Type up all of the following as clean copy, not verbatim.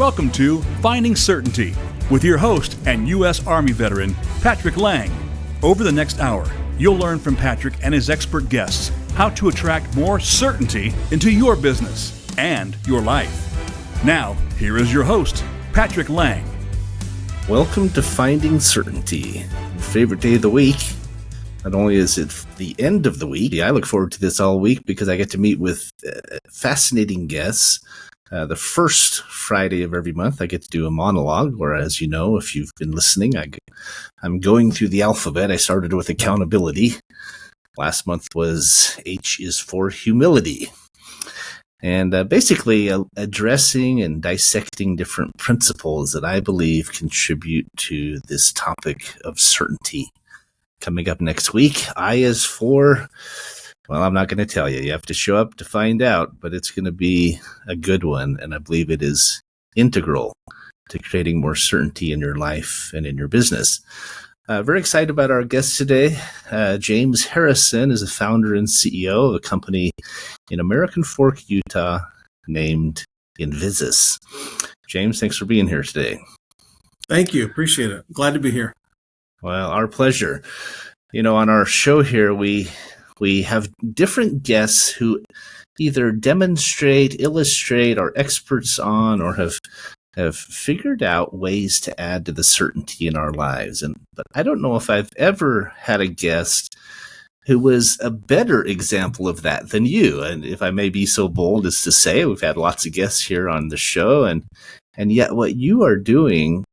Welcome to Finding Certainty with your host and U.S. Army veteran, Patrick Lang. Over the next hour, you'll learn from Patrick and his expert guests how to attract more certainty into your business and your life. Now, here is your host, Patrick Lang. Welcome to Finding Certainty, your favorite day of the week. Not only is it the end of the week, I look forward to this all week because I get to meet with fascinating guests. The first Friday of every month, I get to do a monologue, where, as you know, if you've been listening, I'm going through the alphabet. I started with accountability. Last month was H is for humility. And basically addressing and dissecting different principles that I believe contribute to this topic of certainty. Coming up next week, I is for, well, I'm not going to tell you. You have to show up to find out, but it's going to be a good one, and I believe it is integral to creating more certainty in your life and in your business. Very excited about our guest today. James Harrison is the founder and CEO of a company in American Fork, Utah, named Invisus. James, thanks for being here today. Thank you. Appreciate it. Glad to be here. Well, our pleasure. You know, on our show here, we have different guests who either demonstrate, illustrate, are experts on, or have figured out ways to add to the certainty in our lives. But I don't know if I've ever had a guest who was a better example of that than you. And if I may be so bold as to say, we've had lots of guests here on the show, and yet what you are doing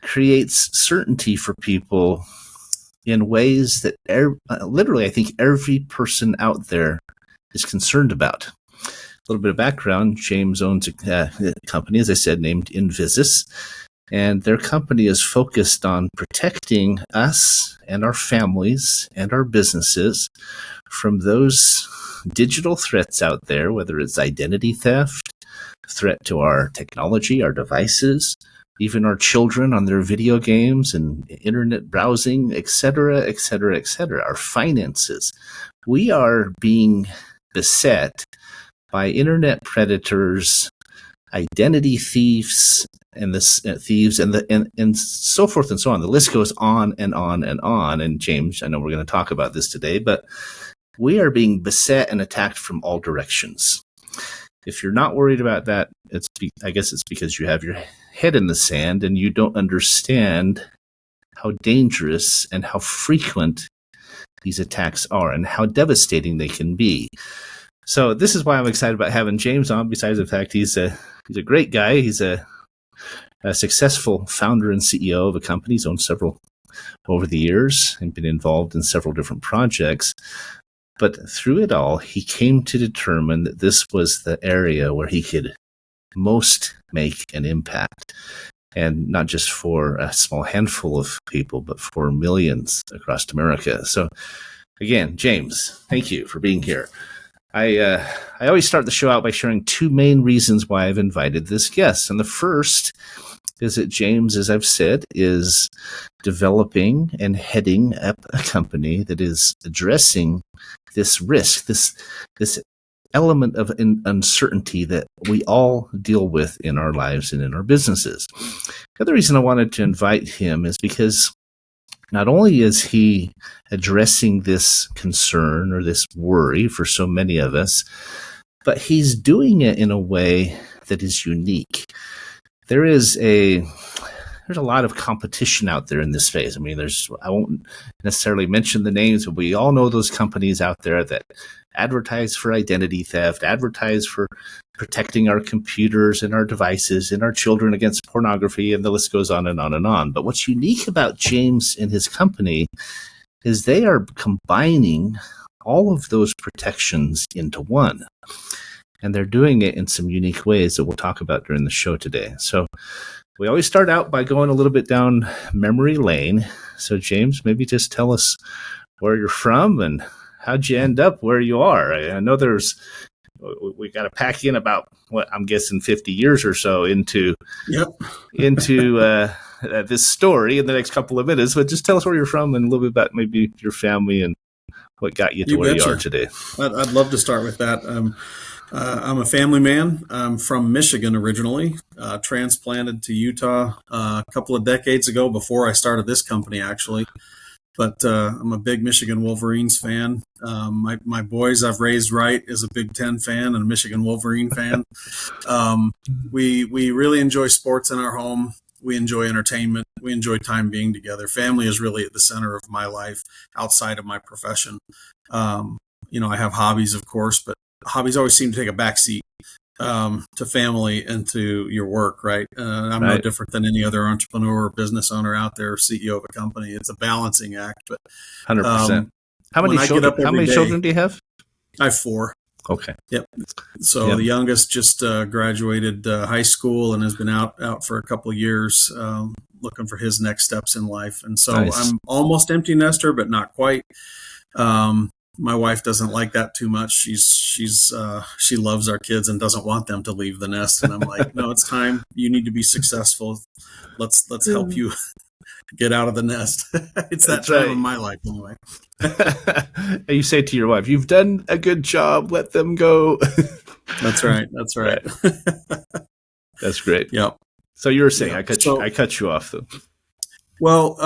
creates certainty for people in ways that literally I think every person out there is concerned about. A little bit of background: James owns a company, as I said, named Invisus, and their company is focused on protecting us and our families and our businesses from those digital threats out there, whether it's identity theft, threat to our technology, our devices, even our children on their video games and internet browsing, et cetera, et cetera, et cetera, our finances. We are being beset by internet predators, identity thieves, and so forth and so on. The list goes on and on and on. And James, I know we're going to talk about this today, but we are being beset and attacked from all directions. If you're not worried about that, I guess it's because you have your head in the sand and you don't understand how dangerous and how frequent these attacks are and how devastating they can be. So this is why I'm excited about having James on, besides the fact he's a great guy. He's a successful founder and CEO of a company. He's owned several over the years and been involved in several different projects. But through it all, he came to determine that this was the area where he could most make an impact. And not just for a small handful of people, but for millions across America. So again, James, thank you for being here. I always start the show out by sharing two main reasons why I've invited this guest. And the first is that James, as I've said, is developing and heading up a company that is addressing this risk, this element of uncertainty that we all deal with in our lives and in our businesses. The other reason I wanted to invite him is because not only is he addressing this concern or this worry for so many of us, but he's doing it in a way that is unique. There's a lot of competition out there in this space. I mean, I won't necessarily mention the names, but we all know those companies out there that advertise for identity theft, advertise for protecting our computers and our devices and our children against pornography, and the list goes on and on and on. But what's unique about James and his company is they are combining all of those protections into one. And they're doing it in some unique ways that we'll talk about during the show today. So we always start out by going a little bit down memory lane. So James, maybe just tell us where you're from and how'd you end up where you are? I know we got to pack in about, what I'm guessing 50 years or so into this story in the next couple of minutes, but just tell us where you're from and a little bit about maybe your family and what got you to where you are today. I'd love to start with that. I'm a family man. I'm from Michigan originally, transplanted to Utah a couple of decades ago before I started this company, actually. But I'm a big Michigan Wolverines fan. My boys I've raised right is a Big Ten fan and a Michigan Wolverine fan. Um, we really enjoy sports in our home. We enjoy entertainment. We enjoy time being together. Family is really at the center of my life outside of my profession. I have hobbies, of course, but hobbies always seem to take a backseat to family and to your work, right? I'm no Right. different than any other entrepreneur or business owner out there, CEO of a company. It's a balancing act. But 100%. How when many I get children? up How every many day, children do you have? I have four. Okay. Yep. So Yep. the youngest just graduated high school and has been out for a couple of years, looking for his next steps in life. And so Nice. I'm almost empty nester, but not quite. My wife doesn't like that too much. She loves our kids and doesn't want them to leave the nest. And I'm like, no, it's time. You need to be successful. Let's help you get out of the nest. It's that That's time right. in my life anyway. You say to your wife, "You've done a good job. Let them go." That's right. That's right. That's great. Yep. So you were saying, Yep. I cut you off though. Well,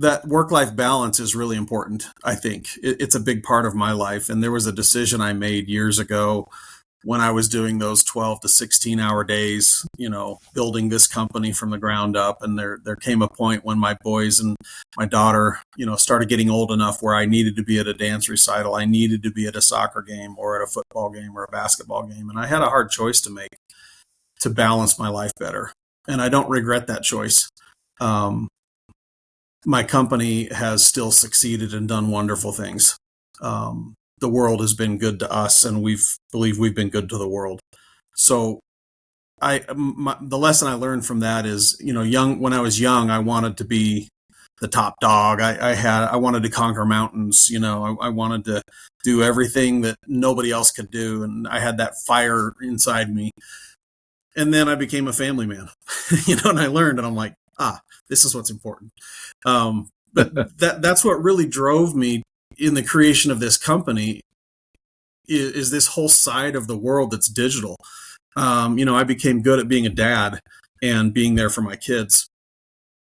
that work-life balance is really important. I think it's a big part of my life. And there was a decision I made years ago when I was doing those 12 to 16-hour days, building this company from the ground up. And there came a point when my boys and my daughter, started getting old enough where I needed to be at a dance recital. I needed to be at a soccer game or at a football game or a basketball game. And I had a hard choice to make to balance my life better. And I don't regret that choice. My company has still succeeded and done wonderful things. The world has been good to us, and believe we've been good to the world. So, the lesson I learned from that is, when I was young, I wanted to be the top dog. I wanted to conquer mountains. I wanted to do everything that nobody else could do, and I had that fire inside me. And then I became a family man, and I learned, and I'm like, this is what's important. But that's what really drove me in the creation of this company is this whole side of the world that's digital. I became good at being a dad and being there for my kids,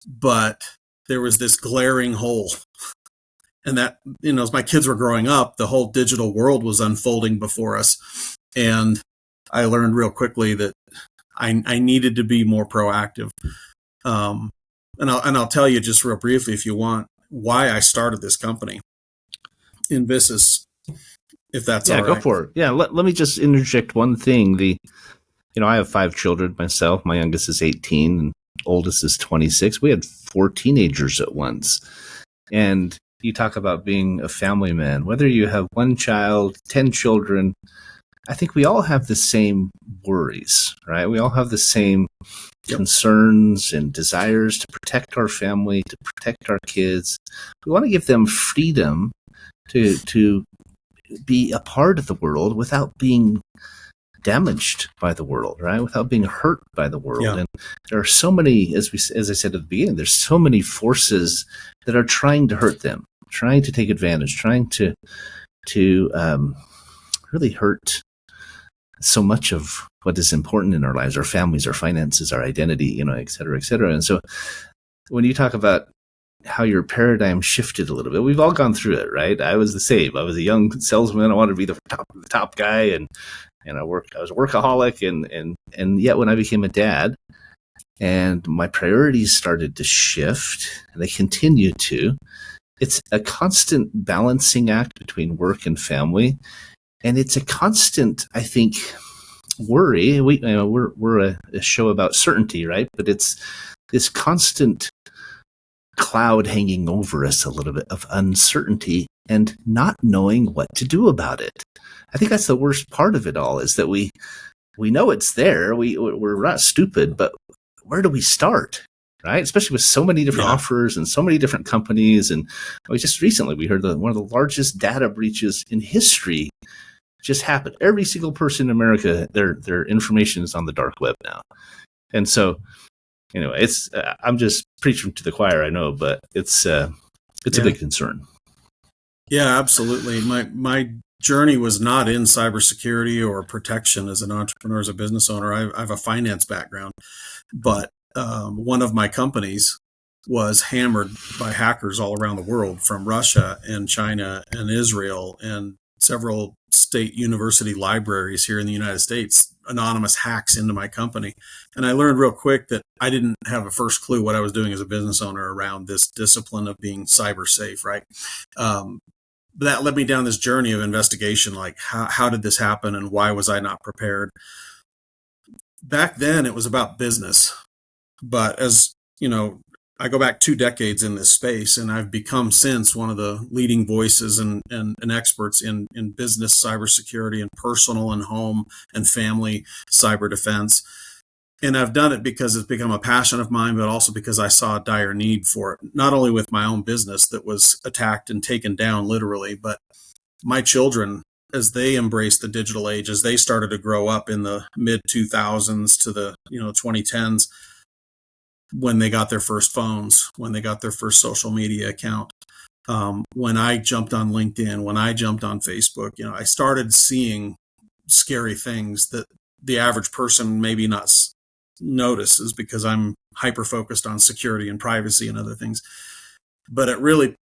but there was this glaring hole. And that, as my kids were growing up, the whole digital world was unfolding before us. And I learned real quickly that I needed to be more proactive. And I'll tell you just real briefly, if you want, why I started this company, Invisus, if that's all right. Yeah, go for it. Yeah, let me just interject one thing. I have 5 children myself. My youngest is 18 and oldest is 26. We had 4 teenagers at once. And you talk about being a family man, whether you have 1 child, 10 children, I think we all have the same worries, right? We all have the same concerns and desires to protect our family, to protect our kids. We want to give them freedom to be a part of the world without being damaged by the world, right? Without being hurt by the world. Yeah. And there are so many, as I said at the beginning, there's so many forces that are trying to hurt them, trying to take advantage, trying to really hurt so much of what is important in our lives, our families, our finances, our identity, et cetera, et cetera. And so when you talk about how your paradigm shifted a little bit, we've all gone through it, right? I was the same. I was a young salesman. I wanted to be the top guy, and I was a workaholic, and yet when I became a dad and my priorities started to shift, and they continue to, it's a constant balancing act between work and family. And it's a constant, I think, worry. We're a show about certainty, right? But it's this constant cloud hanging over us a little bit of uncertainty and not knowing what to do about it. I think that's the worst part of it all, is that we know it's there. We're not stupid, but where do we start? Right? Especially with so many different offers and so many different companies. And just recently we heard that one of the largest data breaches in history just happened. Every single person in America, their information is on the dark web now. And so, anyway, it's I'm just preaching to the choir, I know, but it's a big concern. Yeah, absolutely. My journey was not in cybersecurity or protection as an entrepreneur, as a business owner. I have a finance background, but one of my companies was hammered by hackers all around the world, from Russia and China and Israel and several state university libraries here in the United States, anonymous hacks into my company. And I learned real quick that I didn't have a first clue what I was doing as a business owner around this discipline of being cyber safe, right? But that led me down this journey of investigation, like how did this happen and why was I not prepared? Back then, it was about business. But as you know, I go back 2 decades in this space, and I've become since one of the leading voices and experts in business cybersecurity and personal and home and family cyber defense. And I've done it because it's become a passion of mine, but also because I saw a dire need for it, not only with my own business that was attacked and taken down literally, but my children, as they embraced the digital age, as they started to grow up in the mid 2000s to the 2010s, when they got their first phones, when they got their first social media account, when I jumped on LinkedIn, when I jumped on Facebook, I started seeing scary things that the average person maybe not notices because I'm hyper focused on security and privacy and other things. But it really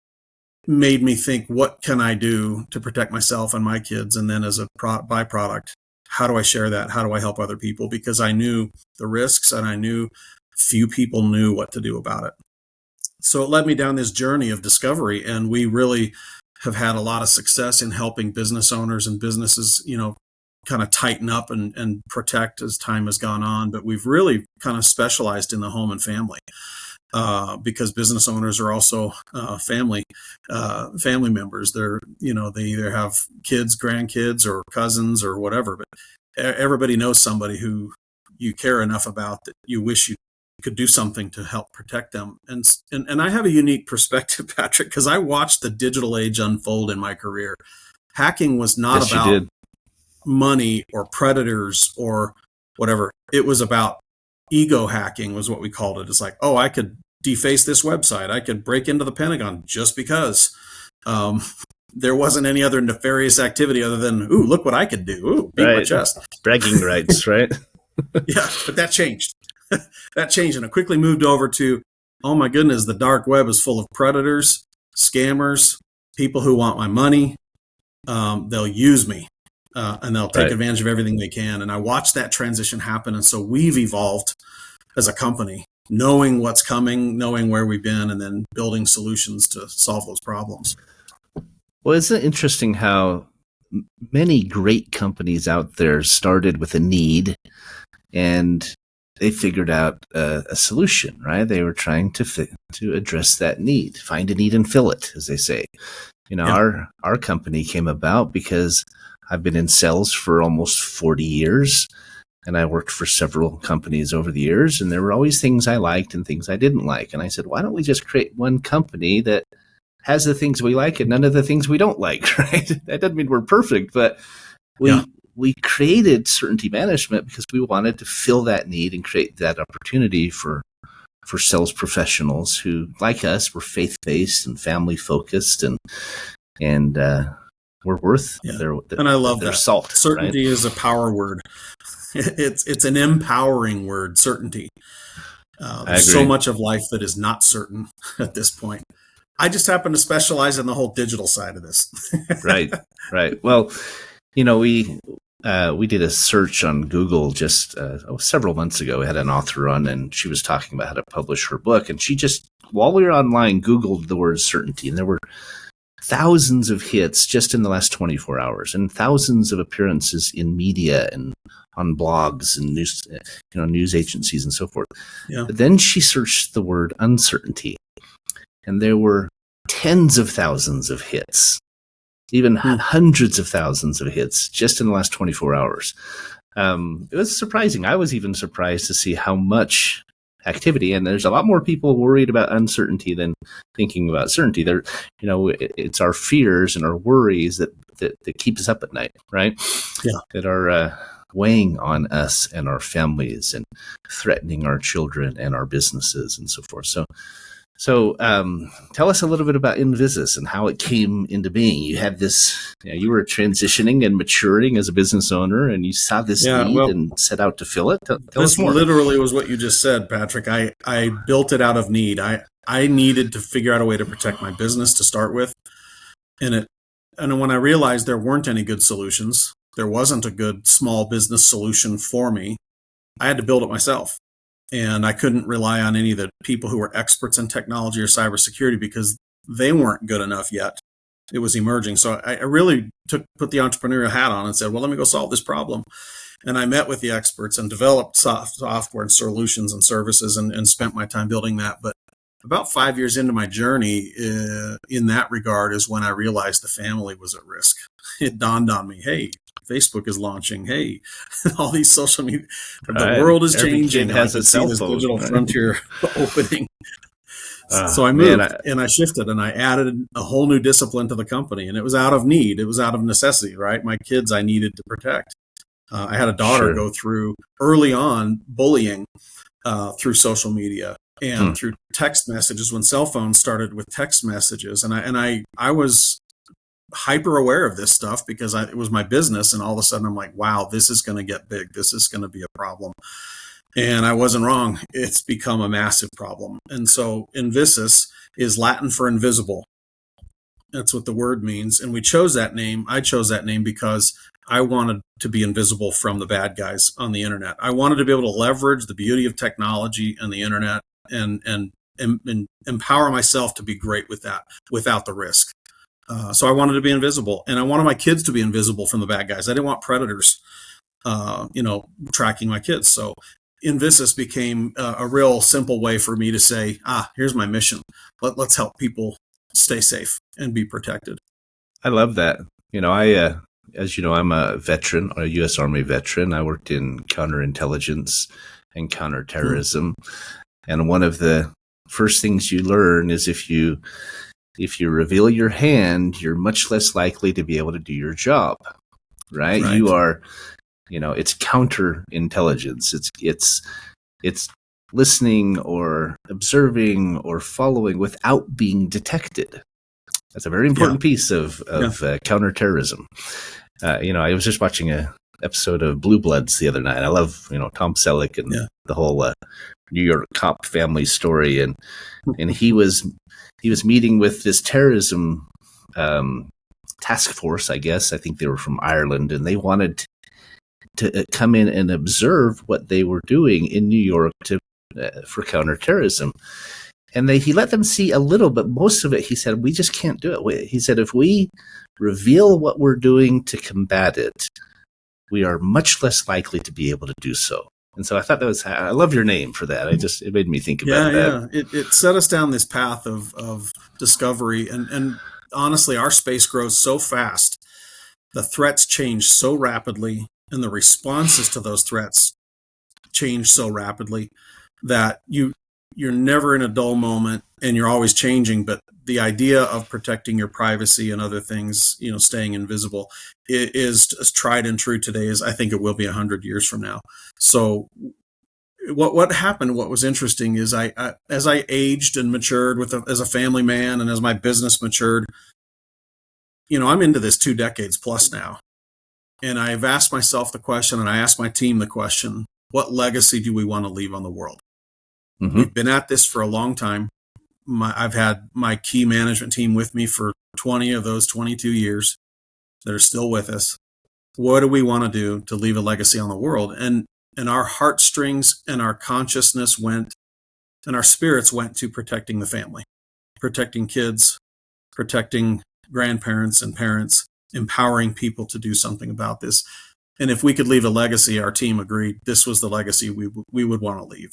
made me think, what can I do to protect myself and my kids? And then as a byproduct, how do I share that? How do I help other people? Because I knew the risks and I knew few people knew what to do about it. So it led me down this journey of discovery, and we really have had a lot of success in helping business owners and businesses, kind of tighten up and protect as time has gone on. But we've really kind of specialized in the home and family because business owners are also family members. They either have kids, grandkids, or cousins or whatever. But everybody knows somebody who you care enough about that you wish you could do something to help protect them. And I have a unique perspective, Patrick, because I watched the digital age unfold in my career. Hacking was not about money or predators or whatever. It was about ego hacking, was what we called it. It's like, oh, I could deface this website. I could break into the Pentagon just because. There wasn't any other nefarious activity other than, ooh, look what I could do. Ooh, beat my chest. Bragging rights, right? Yeah, but that changed. That changed, and it quickly moved over to, oh my goodness, the dark web is full of predators, scammers, people who want my money. They'll use me, and they'll take advantage of everything they can. And I watched that transition happen, and so we've evolved as a company, knowing what's coming, knowing where we've been, and then building solutions to solve those problems. Well, isn't it interesting how many great companies out there started with a need, and they figured out a solution, right? They were trying to address that need, find a need and fill it, as they say. Our company came about because I've been in sales for almost 40 years, and I worked for several companies over the years, and there were always things I liked and things I didn't like. And I said, why don't we just create one company that has the things we like and none of the things we don't like, right? That doesn't mean we're perfect, but we created certainty management because we wanted to fill that need and create that opportunity for sales professionals who, like us, were faith-based and family-focused, and we're worth and I love their that. salt. Certainty right? is a power word. It's an empowering word, certainty. There's so much of life that is not certain at this point. I just happen to specialize in the whole digital side of this. Right. Well, we did a search on Google just several months ago. We had an author on, and she was talking about how to publish her book. And she just, while we were online, Googled the word certainty, and there were thousands of hits just in the last 24 hours, and thousands of appearances in media and on blogs and news agencies and so forth. Yeah. But then she searched the word uncertainty, and there were tens of thousands of hits. Even hundreds of thousands of hits just in the last 24 hours. It was surprising. I was even surprised to see how much activity, and there's a lot more people worried about uncertainty than thinking about certainty. It's our fears and our worries that keep us up at night, right? Yeah. That are weighing on us and our families and threatening our children and our businesses and so forth. So So tell us a little bit about Invisus and how it came into being. You had this, you were transitioning and maturing as a business owner, and you saw this need and set out to fill it. Tell us more. This literally was what you just said, Patrick. I built it out of need. I needed to figure out a way to protect my business to start with. And when I realized there weren't any good solutions, there wasn't a good small business solution for me, I had to build it myself. And I couldn't rely on any of the people who were experts in technology or cybersecurity because they weren't good enough yet. It was emerging. So I really put the entrepreneurial hat on and said, well, let me go solve this problem. And I met with the experts and developed software and solutions and services and spent my time building that. But about 5 years into my journey in that regard is when I realized the family was at risk. It dawned on me, hey, Facebook is launching. Hey, all these social media, the world is changing. Has I a could see this digital frontier opening. So I moved and I shifted and I added a whole new discipline to the company. And it was out of need. It was out of necessity, right? My kids I needed to protect. I had a daughter go through early on bullying through social media and through text messages when cell phones started with text messages. And I was hyper aware of this stuff because it was my business. And all of a sudden I'm like, wow, this is going to get big. This is going to be a problem. And I wasn't wrong. It's become a massive problem. And so Invisus is Latin for invisible. That's what the word means. And we chose that name. I chose that name because I wanted to be invisible from the bad guys on the internet. I wanted to be able to leverage the beauty of technology and the internet and empower myself to be great with that without the risk. So I wanted to be invisible, and I wanted my kids to be invisible from the bad guys. I didn't want predators, tracking my kids. So Invisus became a real simple way for me to say, here's my mission. Let's help people stay safe and be protected. I love that. As you know, I'm a veteran, a U.S. Army veteran. I worked in counterintelligence and counterterrorism. And one of the first things you learn is if you reveal your hand, you're much less likely to be able to do your job, right? You are, it's counterintelligence. It's listening or observing or following without being detected. That's a very important piece of counterterrorism. I was just watching a episode of Blue Bloods the other night. I love, Tom Selleck and the whole New York cop family story, and he was meeting with this terrorism task force, I guess. I think they were from Ireland, and they wanted to come in and observe what they were doing in New York for counterterrorism. And he let them see a little, but most of it, he said, we just can't do it. He said, if we reveal what we're doing to combat it, we are much less likely to be able to do so. And so I thought I love your name for that. It made me think about that. Yeah. It set us down this path of discovery. And honestly, our space grows so fast. The threats change so rapidly, and the responses to those threats change so rapidly that you're never in a dull moment, and you're always changing. But the idea of protecting your privacy and other things, staying invisible, is as tried and true today as I think it will be 100 years from now. So what happened, what was interesting is as I aged and matured as a family man, and as my business matured, I'm into this 2 decades plus now. And I've asked myself the question, and I asked my team the question, what legacy do we want to leave on the world? Mm-hmm. We've been at this for a long time. I've had my key management team with me for 20 of those 22 years that are still with us. What do we want to do to leave a legacy on the world? And our heartstrings and our consciousness went, and our spirits went to protecting the family, protecting kids, protecting grandparents and parents, empowering people to do something about this. And if we could leave a legacy, our team agreed this was the legacy we would want to leave.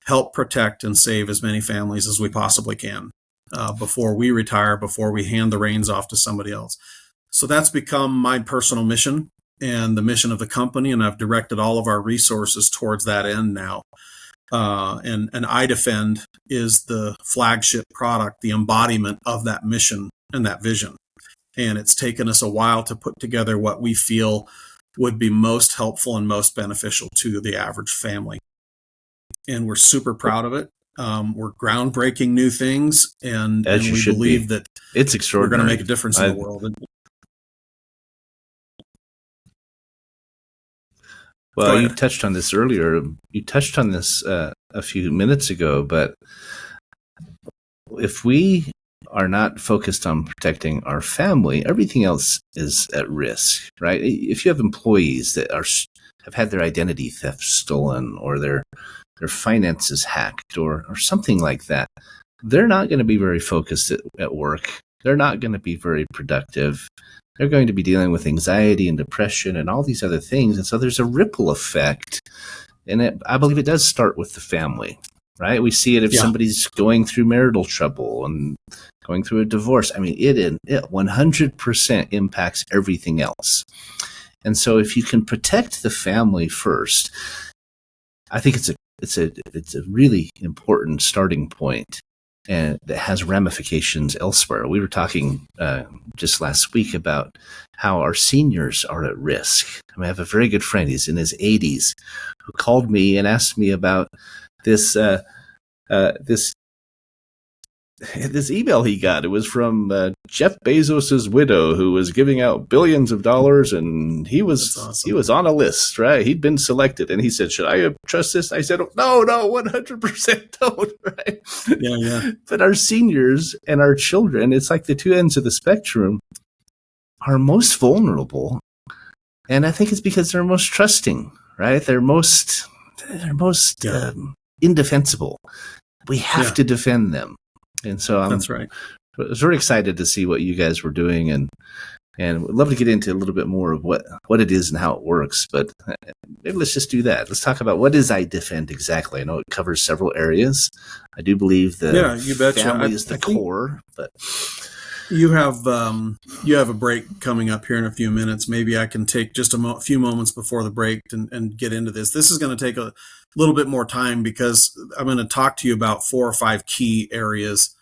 Help protect and save as many families as we possibly can before we retire, before we hand the reins off to somebody else. So that's become my personal mission and the mission of the company, and I've directed all of our resources towards that end now. And iDefend is the flagship product, the embodiment of that mission and that vision. And it's taken us a while to put together what we feel would be most helpful and most beneficial to the average family. And we're super proud of it. We're groundbreaking new things, and As you we should believe be. that It's we're extraordinary. going to make a difference in the world. Well, you touched on this earlier. You touched on this a few minutes ago, but if we are not focused on protecting our family, everything else is at risk, right? If you have employees that have had their identity theft stolen, or their finances hacked, or something like that, they're not going to be very focused at work. They're not going to be very productive. They're going to be dealing with anxiety and depression and all these other things. And so there's a ripple effect. And I believe it does start with the family, right? We see it if somebody's going through marital trouble and going through a divorce. I mean, it 100% impacts everything else. And so if you can protect the family first, I think it's a really important starting point, and that has ramifications elsewhere. We were talking just last week about how our seniors are at risk. I have a very good friend, he's in his 80s, who called me and asked me about this email he got. It was from Jeff Bezos's widow, who was giving out billions of dollars, and he was on a list, right? He'd been selected, and he said, "Should I trust this?" I said, "No, 100% don't." Right? Yeah. But our seniors and our children, it's like the two ends of the spectrum, are most vulnerable, and I think it's because they're most trusting, right? They're most indefensible. We have to defend them. And so that's right. I was very excited to see what you guys were doing, and would love to get into a little bit more of what it is and how it works. But maybe let's just do that. Let's talk about what is iDefend exactly. I know it covers several areas. I do believe the you betcha. family is the core, but you have a break coming up here in a few minutes. Maybe I can take just a few moments before the break and get into this. This is going to take a little bit more time, because I'm going to talk to you about 4 or 5 key areas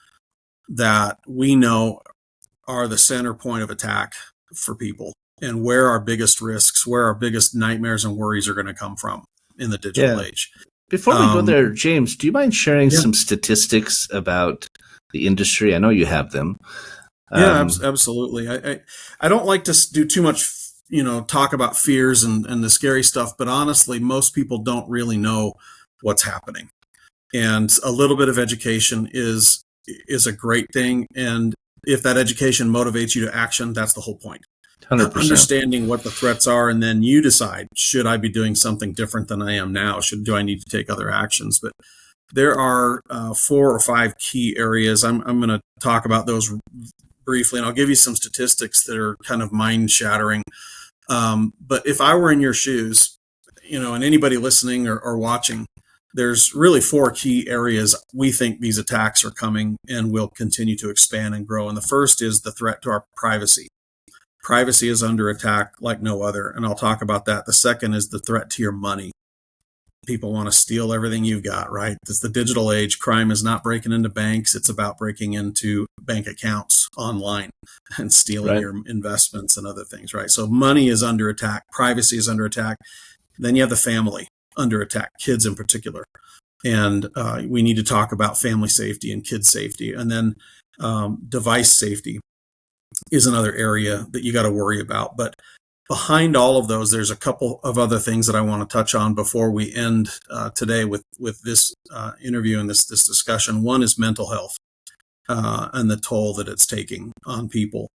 that we know are the center point of attack for people, and where our biggest risks, where our biggest nightmares and worries are going to come from in the digital age. Before we go there, James, do you mind sharing some statistics about the industry? I know you have them. Absolutely. I don't like to do too much, talk about fears and the scary stuff, but honestly, most people don't really know what's happening. And a little bit of education is a great thing. And if that education motivates you to action, that's the whole point. 100%. Understanding what the threats are, and then you decide, should I be doing something different than I am now? Do I need to take other actions? But there are 4 or 5 key areas. I'm going to talk about those briefly, and I'll give you some statistics that are kind of mind-shattering. But if I were in your shoes, and anybody listening or watching, there's really 4 key areas we think these attacks are coming and will continue to expand and grow. And the first is the threat to our privacy. Privacy is under attack like no other, and I'll talk about that. The second is the threat to your money. People want to steal everything you've got, right? It's the digital age. Crime is not breaking into banks. It's about breaking into bank accounts online and stealing your investments and other things, right? So money is under attack. Privacy is under attack. Then you have the family under attack, kids in particular. And we need to talk about family safety and kids safety. And then device safety is another area that you got to worry about. But behind all of those, there's a couple of other things that I want to touch on before we end today with this interview and this discussion. One is mental health and the toll that it's taking on people.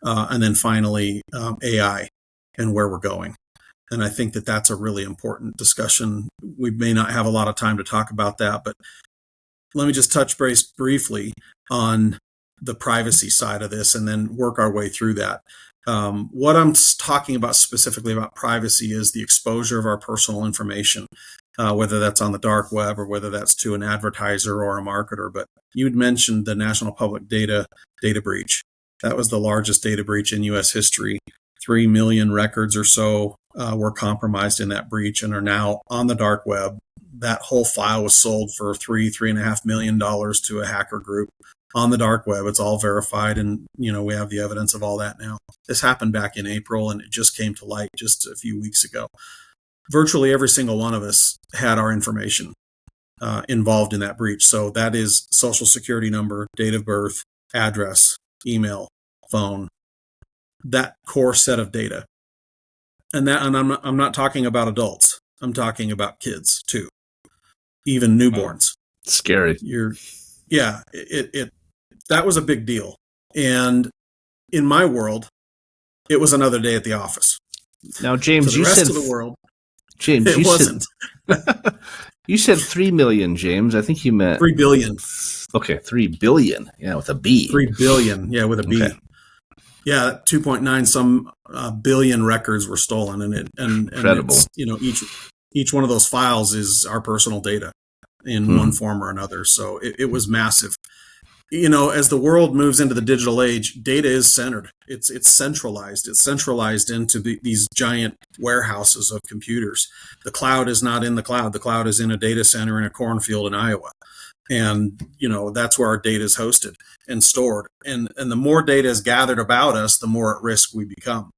And then finally, AI and where we're going. And I think that that's a really important discussion. We may not have a lot of time to talk about that, but let me just touch base briefly on the privacy side of this and then work our way through that. What I'm talking about specifically about privacy is the exposure of our personal information, whether that's on the dark web or whether that's to an advertiser or a marketer. But you had mentioned the National Public Data breach. That was the largest data breach in U.S. history. 3 million records or so were compromised in that breach and are now on the dark web. That whole file was sold for $3.5 million to a hacker group on the dark web. It's all verified, and we have the evidence of all that now. This happened back in April, and it just came to light just a few weeks ago. Virtually every single one of us had our information involved in that breach. So that is social security number, date of birth, address, email, phone, that core set of data. And I'm not talking about adults. I'm talking about kids too, even newborns. Scary. That was a big deal. And in my world, it was another day at the office. Now, James, For the rest of the world, James, it wasn't. You said 3 million, James. I think you meant 3 billion. Okay, 3 billion. Yeah, with a B. 3 billion. Yeah, with a B. Okay. Yeah, 2.9 some billion records were stolen, and Incredible. Each one of those files is our personal data in one form or another. So it was massive. As the world moves into the digital age, data is centered. It's centralized. It's centralized into these giant warehouses of computers. The cloud is not in the cloud. The cloud is in a data center in a cornfield in Iowa. And, that's where our data is hosted and stored. And the more data is gathered about us, the more at risk we become.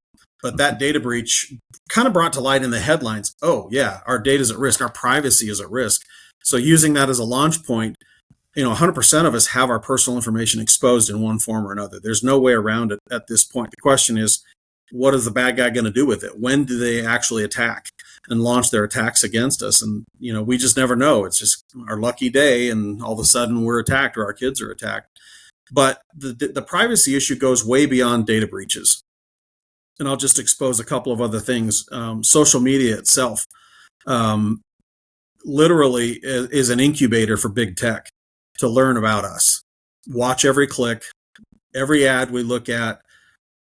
But that data breach kind of brought to light in the headlines, oh, yeah, our data is at risk. Our privacy is at risk. So using that as a launch point, 100% of us have our personal information exposed in one form or another. There's no way around it at this point. The question is, what is the bad guy going to do with it? When do they actually attack and launch their attacks against us? And, we just never know. It's just our lucky day, and all of a sudden we're attacked or our kids are attacked. But the privacy issue goes way beyond data breaches. And I'll just expose a couple of other things. Social media itself literally is an incubator for big tech to learn about us. Watch every click, every ad we look at.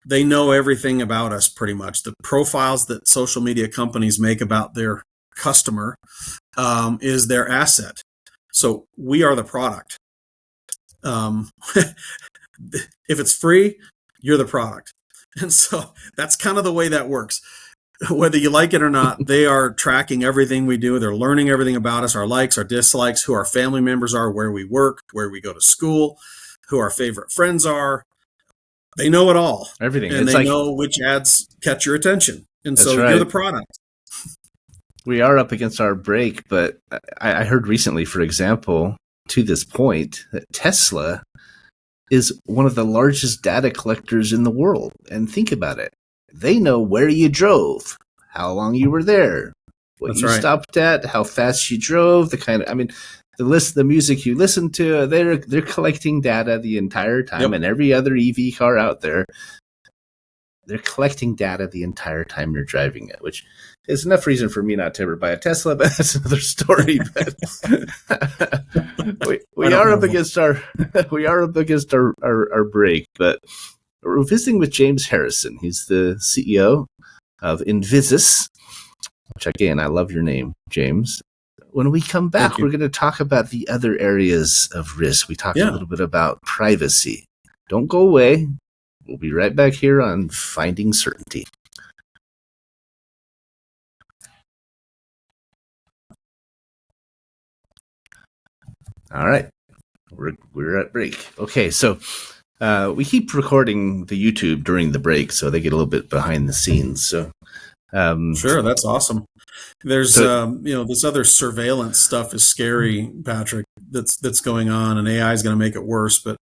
They know everything about us pretty much. The profiles that social media companies make about their customer is their asset. So we are the product. If it's free, you're the product. And so that's kind of the way that works. Whether you like it or not, they are tracking everything we do. They're learning everything about us, our likes, our dislikes, who our family members are, where we work, where we go to school, who our favorite friends are. They know it all. Everything. And they know which ads catch your attention. And so right. You're the product. We are up against our break, but I heard recently, for example, to this point, that Tesla is one of the largest data collectors in the world. And think about it. They know where you drove, how long you were there, what you stopped at, how fast you drove, the music you listened to. They're collecting data the entire time, Yep. And every other EV car out there, they're collecting data the entire time you're driving it, which is enough reason for me not to ever buy a Tesla, but that's another story. But we are up against our break, but we're visiting with James Harrison. He's the CEO of Invisus, which, again, I love your name, James. When we come back, we're going to talk about the other areas of risk. We talked a little bit about privacy. Don't go away. We'll be right back here on Finding Certainty. All right. We're at break. Okay, so we keep recording the YouTube during the break, so they get a little bit behind the scenes. So, Sure, that's awesome. There's, this other surveillance stuff is scary, Patrick. That's going on, and AI is going to make it worse. But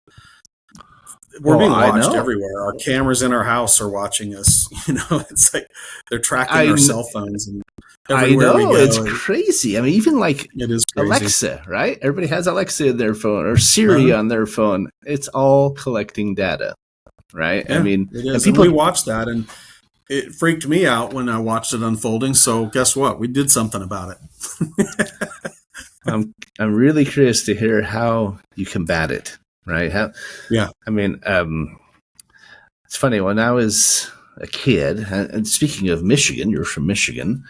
we're being watched everywhere. Our cameras in our house are watching us. It's like they're tracking our cell phones, and everywhere we go. It's crazy. I mean, even like it is crazy. Alexa, right? Everybody has Alexa in their phone or Siri on their phone. It's all collecting data, right? Yeah, I mean, it is. And we watched that, and it freaked me out when I watched it unfolding. So guess what? We did something about it. I'm really curious to hear how you combat it, right? I mean, it's funny. When I was a kid, and speaking of Michigan, you're from Michigan.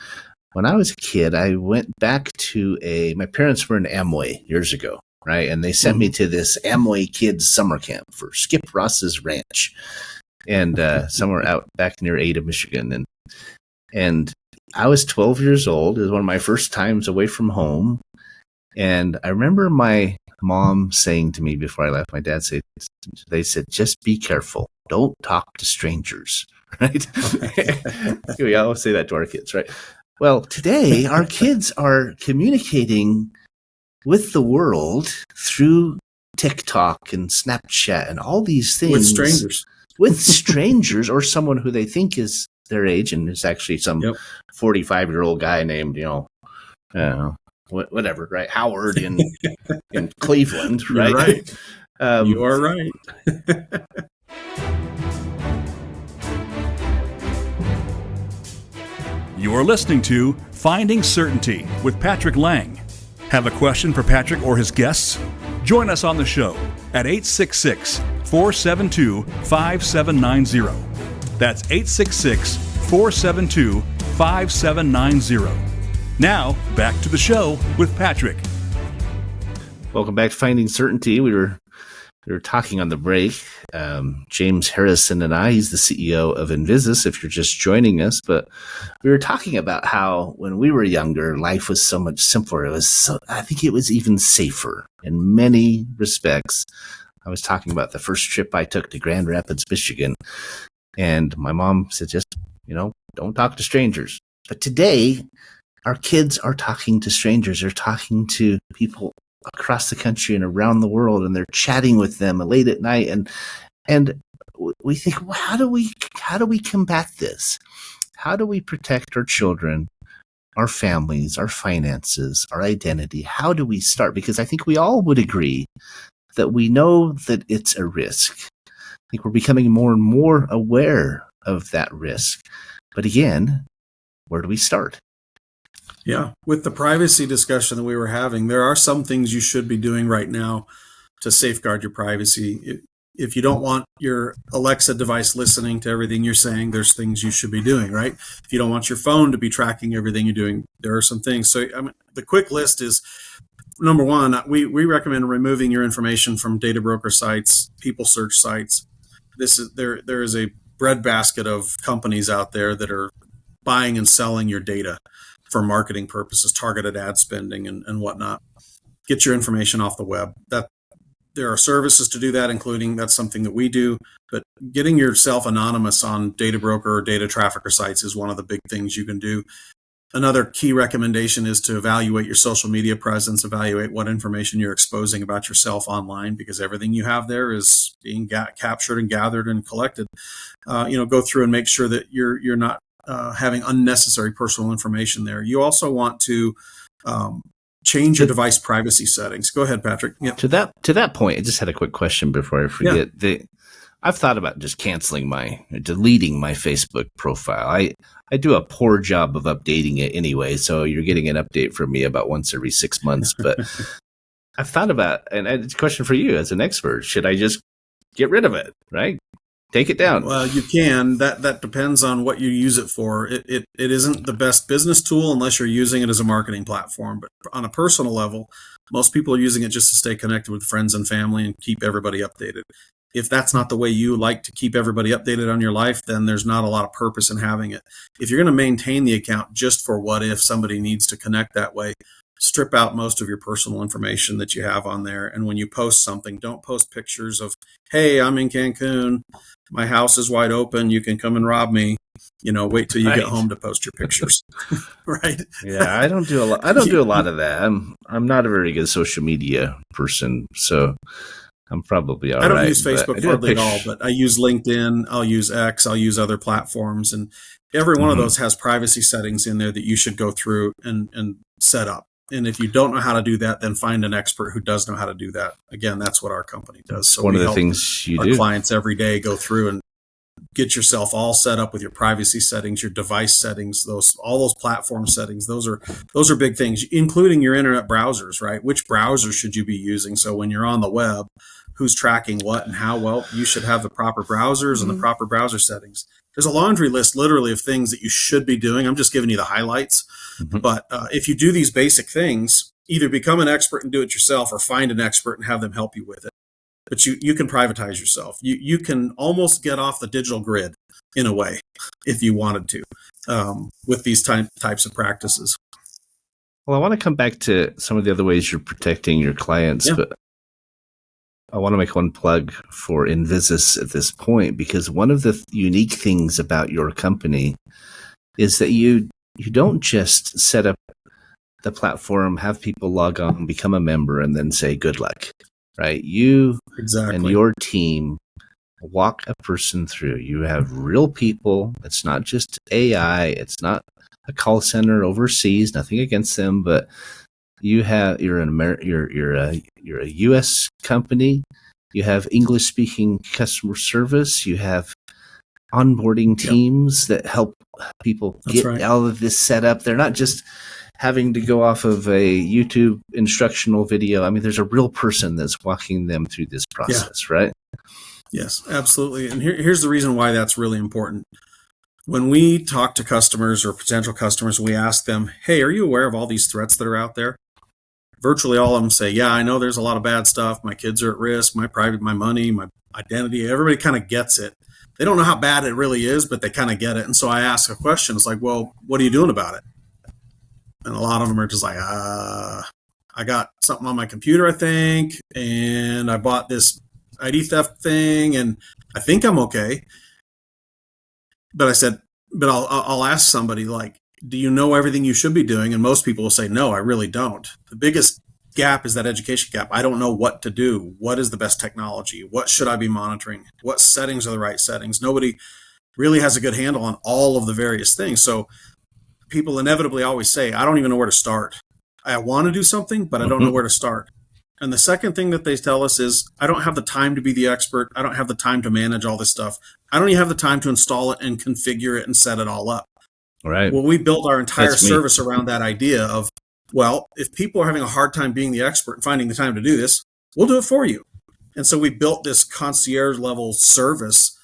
When I was a kid, I went back to my parents were in Amway years ago, right? And they sent me to this Amway Kids summer camp for Skip Ross's ranch, and somewhere out back near Ada, Michigan. And I was 12 years old. It was one of my first times away from home. And I remember my mom saying to me before I left, my dad said, they said, just be careful. Don't talk to strangers, right? We always say that to our kids, right? Well, today our kids are communicating with the world through TikTok and Snapchat and all these things. With strangers. With strangers or someone who they think is their age, and it's actually some 45-year-old guy named, whatever, right? Howard in Cleveland, right? Right. You are right. You're listening to Finding Certainty with Patrick Lang. Have a question for Patrick or his guests? Join us on the show at 866-472-5790. That's 866-472-5790. Now, back to the show with Patrick. Welcome back to Finding Certainty. We were talking on the break. James Harrison and he's the CEO of Invisus, if you're just joining us. But we were talking about how when we were younger, life was so much simpler. I think it was even safer in many respects. I was talking about the first trip I took to Grand Rapids, Michigan. And my mom said, just, don't talk to strangers. But today, our kids are talking to strangers. They're talking to people across the country and around the world, and they're chatting with them late at night. And we think, well, how do we combat this? How do we protect our children, our families, our finances, our identity? How do we start? Because I think we all would agree that we know that it's a risk. I think we're becoming more and more aware of that risk. But again, where do we start? Yeah. With the privacy discussion that we were having, there are some things you should be doing right now to safeguard your privacy. If you don't want your Alexa device listening to everything you're saying, there's things you should be doing, right? If you don't want your phone to be tracking everything you're doing, there are some things. So the quick list is, number one, we recommend removing your information from data broker sites, people search sites. There is a breadbasket of companies out there that are buying and selling your data for marketing purposes, targeted ad spending and whatnot. Get your information off the web. There are services to do that, including that's something that we do. But getting yourself anonymous on data broker or data trafficker sites is one of the big things you can do. Another key recommendation is to evaluate your social media presence, evaluate what information you're exposing about yourself online, because everything you have there is being captured and gathered and collected. Go through and make sure that you're not having unnecessary personal information there. You also want to change your device privacy settings. Go ahead, Patrick. Yep. To that point, I just had a quick question before I forget. Yeah. I've thought about just deleting my Facebook profile. I do a poor job of updating it anyway, so you're getting an update from me about once every 6 months. But I've thought about, and it's a question for you as an expert, should I just get rid of it, right? Take it down. Well, you can. That depends on what you use it for. It isn't the best business tool unless you're using it as a marketing platform. But on a personal level, most people are using it just to stay connected with friends and family and keep everybody updated. If that's not the way you like to keep everybody updated on your life, then there's not a lot of purpose in having it. If you're going to maintain the account just for what if somebody needs to connect that way, strip out most of your personal information that you have on there. And when you post something, don't post pictures of, hey, I'm in Cancun, my house is wide open, you can come and rob me. Wait till you get home to post your pictures. Right? Yeah, I don't do a lot. I don't do a lot of that. I'm not a very good social media person, so I'm probably all right. I don't use Facebook hardly at all, but I use LinkedIn, I'll use X, I'll use other platforms, and every one of those has privacy settings in there that you should go through and set up. And if you don't know how to do that, then find an expert who does know how to do that. Again, that's what our company does. So one of the things you do. Our clients every day go through and get yourself all set up with your privacy settings, your device settings, all those platform settings. Those are big things, including your internet browsers, right? Which browser should you be using? So when you're on the web, who's tracking what and how? Well, you should have the proper browsers and the proper browser settings. There's a laundry list literally of things that you should be doing. I'm just giving you the highlights. But if you do these basic things, either become an expert and do it yourself or find an expert and have them help you with it. But you can privatize yourself. You can almost get off the digital grid in a way if you wanted to with these types of practices. Well, I want to come back to some of the other ways you're protecting your clients, but I want to make one plug for Invisus at this point, because one of the unique things about your company is that you don't just set up the platform, have people log on, become a member, and then say good luck, right? You and Exactly. your team walk a person through. You have real people. It's not just AI. It's not a call center overseas. Nothing against them, but you're a U.S. company. You have English speaking customer service. You have onboarding teams that help people That's get right. all of this set up. They're not just having to go off of a YouTube instructional video. I mean, there's a real person that's walking them through this process, right? Yes, absolutely. And here's the reason why that's really important. When we talk to customers or potential customers, we ask them, hey, are you aware of all these threats that are out there? Virtually all of them say, yeah, I know there's a lot of bad stuff. My kids are at risk, my money, my identity. Everybody kind of gets it. They don't know how bad it really is, but they kind of get it. And so I ask a question. It's like, well, what are you doing about it? And a lot of them are just like, I got something on my computer, I think, and I bought this ID theft thing, and I think I'm okay. But I said, but I'll ask somebody, like, do you know everything you should be doing? And most people will say, no, I really don't. The biggest gap is that education gap. I don't know what to do. What is the best technology? What should I be monitoring? What settings are the right settings? Nobody really has a good handle on all of the various things. So people inevitably always say, I don't even know where to start. I want to do something, but I don't know where to start. And the second thing that they tell us is, I don't have the time to be the expert. I don't have the time to manage all this stuff. I don't even have the time to install it and configure it and set it all up. Right. Well, we built our entire service around that idea of, well, if people are having a hard time being the expert and finding the time to do this, we'll do it for you. And so we built this concierge level service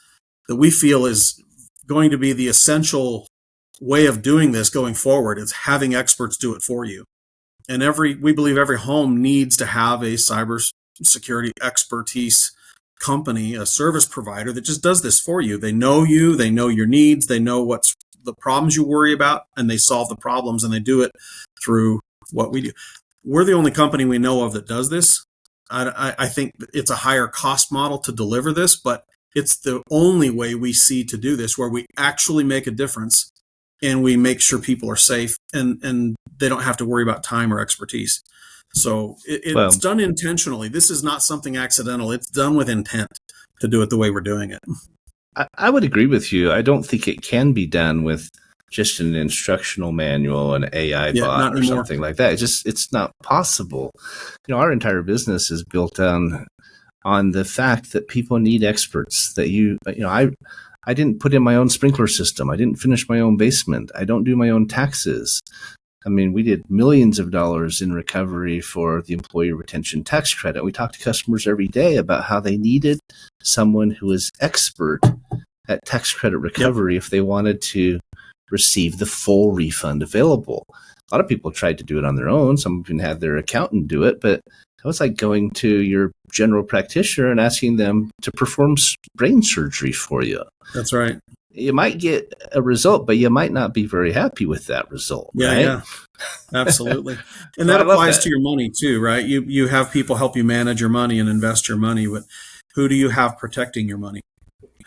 that we feel is going to be the essential way of doing this going forward. It's having experts do it for you. And we believe every home needs to have a cybersecurity expertise company, a service provider that just does this for you. They know your needs, they know what's the problems you worry about, and they solve the problems, and they do it through what we do. We're the only company we know of that does this. I think it's a higher cost model to deliver this, but it's the only way we see to do this, where we actually make a difference and we make sure people are safe and they don't have to worry about time or expertise. So it's done intentionally. This is not something accidental. It's done with intent to do it the way we're doing it. I would agree with you. I don't think it can be done with just an instructional manual, an AI bot or something like that. It's not possible. Our entire business is built on the fact that people need experts. That I didn't put in my own sprinkler system. I didn't finish my own basement. I don't do my own taxes. I mean, we did millions of dollars in recovery for the employee retention tax credit. We talked to customers every day about how they needed someone who was expert at tax credit recovery if they wanted to receive the full refund available. A lot of people tried to do it on their own. Some even had their accountant do it, but it was like going to your general practitioner and asking them to perform brain surgery for you. That's right. You might get a result, but you might not be very happy with that result. Right? Yeah, absolutely. And that applies to your money too, right? You have people help you manage your money and invest your money, but who do you have protecting your money?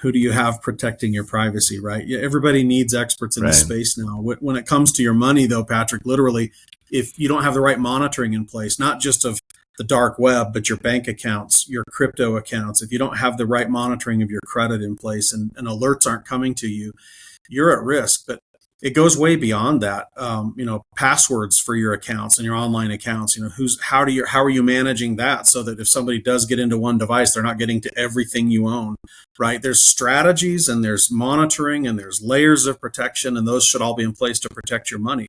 Who do you have protecting your privacy, right? Everybody needs experts in this space now. When it comes to your money, though, Patrick, literally, if you don't have the right monitoring in place, not just of the dark web, but your bank accounts, your crypto accounts, if you don't have the right monitoring of your credit in place and alerts aren't coming to you, you're at risk. But it goes way beyond that. Passwords for your accounts and your online accounts, how are you managing that so that if somebody does get into one device, they're not getting to everything you own, right? There's strategies and there's monitoring and there's layers of protection, and those should all be in place to protect your money.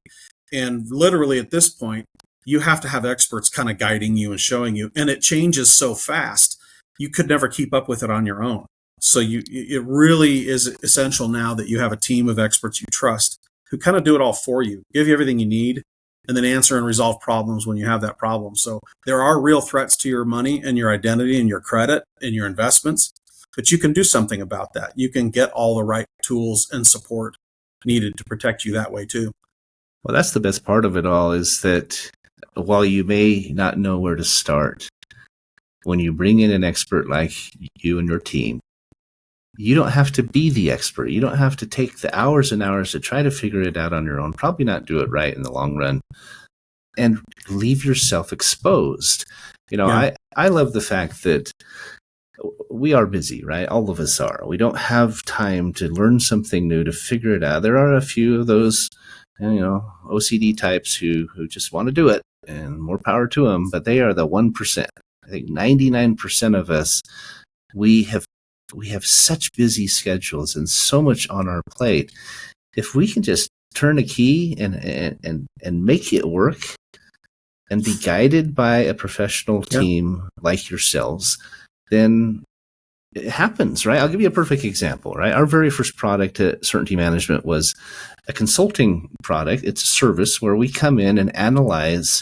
And literally at this point, you have to have experts kind of guiding you and showing you, and it changes so fast, you could never keep up with it on your own. So it really is essential now that you have a team of experts you trust who kind of do it all for you, give you everything you need, and then answer and resolve problems when you have that problem. So there are real threats to your money and your identity and your credit and your investments, but you can do something about that. You can get all the right tools and support needed to protect you that way too. Well, that's the best part of it all, is that while you may not know where to start, when you bring in an expert like you and your team, you don't have to be the expert. You don't have to take the hours and hours to try to figure it out on your own. Probably not do it right in the long run. and leave yourself exposed. Yeah. I love the fact that we are busy, right? All of us are. We don't have time to learn something new, to figure it out. There are a few of those, OCD types who just want to do it, and more power to them, but they are the 1%. I think 99% of us, we have such busy schedules and so much on our plate. If we can just turn a key and make it work and be guided by a professional team like yourselves, then it happens, right? I'll give you a perfect example, right? Our very first product at Certainty Management was a consulting product. It's a service where we come in and analyze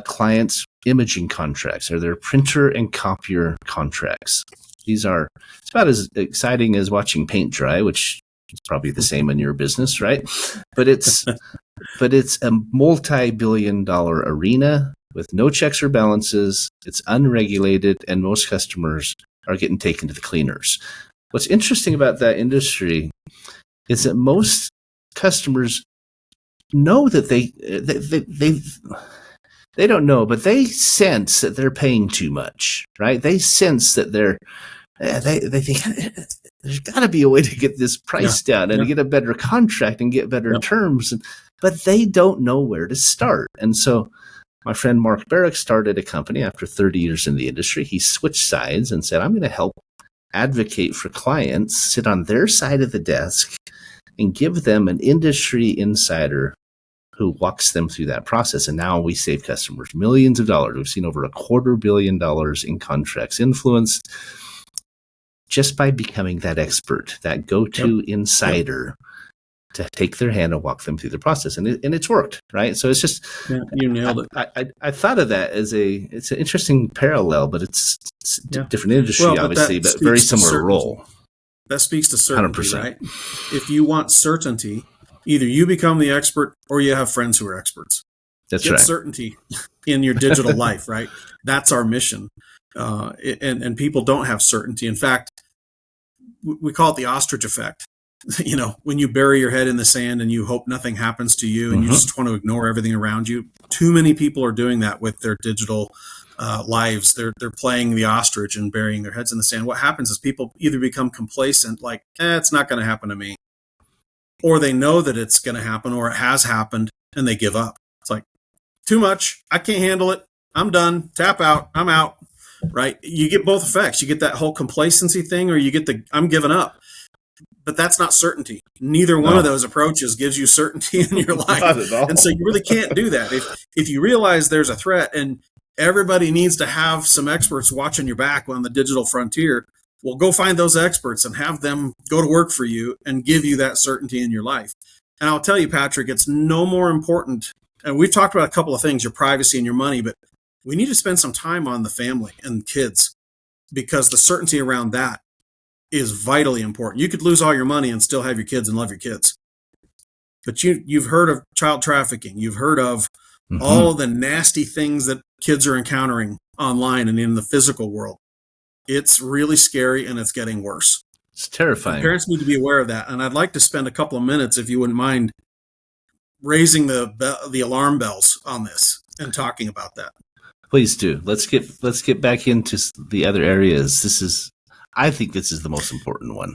clients' imaging contracts, or their printer and copier contracts. It's about as exciting as watching paint dry, which is probably the same in your business, right? But it's a multi-billion-dollar arena with no checks or balances. It's unregulated, and most customers are getting taken to the cleaners. What's interesting about that industry is that most customers know that they don't know, but they sense that they're paying too much, right? They sense that they think there's got to be a way to get this price down and to get a better contract and get better terms, but they don't know where to start. And so my friend Mark Barrick started a company after 30 years in the industry. He switched sides and said, I'm going to help advocate for clients, sit on their side of the desk, and give them an industry insider who walks them through that process. And now we save customers millions of dollars. We've seen over $250 million in contracts influenced just by becoming that expert, that go-to insider to take their hand and walk them through the process. And it's worked, right? So it's just, you nailed it. I thought of that as it's an interesting parallel, but it's a different industry, obviously, but very similar role. That speaks to certainty, 100%. right? If you want certainty, either you become the expert or you have friends who are experts. That's Get right. certainty in your digital life, right? That's our mission. And people don't have certainty. In fact, we call it the ostrich effect. When you bury your head in the sand and you hope nothing happens to you and you just want to ignore everything around you. Too many people are doing that with their digital lives. They're playing the ostrich and burying their heads in the sand. What happens is people either become complacent, like, it's not going to happen to me. Or they know that it's going to happen or it has happened and they give up. It's like, too much. I can't handle it. I'm done. Tap out. I'm out. Right? You get both effects. You get that whole complacency thing, or you get the I'm giving up. But that's not certainty. Neither one of those approaches gives you certainty in your life. Not at all. And so you really can't do that. If you realize there's a threat and everybody needs to have some experts watching your back on the digital frontier, well, go find those experts and have them go to work for you and give you that certainty in your life. And I'll tell you, Patrick, it's no more important. And we've talked about a couple of things, your privacy and your money, but we need to spend some time on the family and kids, because the certainty around that is vitally important. You could lose all your money and still have your kids and love your kids. But you've heard of child trafficking. You've heard of all of the nasty things that kids are encountering online and in the physical world. It's really scary, and it's getting worse. It's terrifying. And parents need to be aware of that. And I'd like to spend a couple of minutes, if you wouldn't mind, raising the alarm bells on this and talking about that. Please do. Let's get back into the other areas. I think this is the most important one.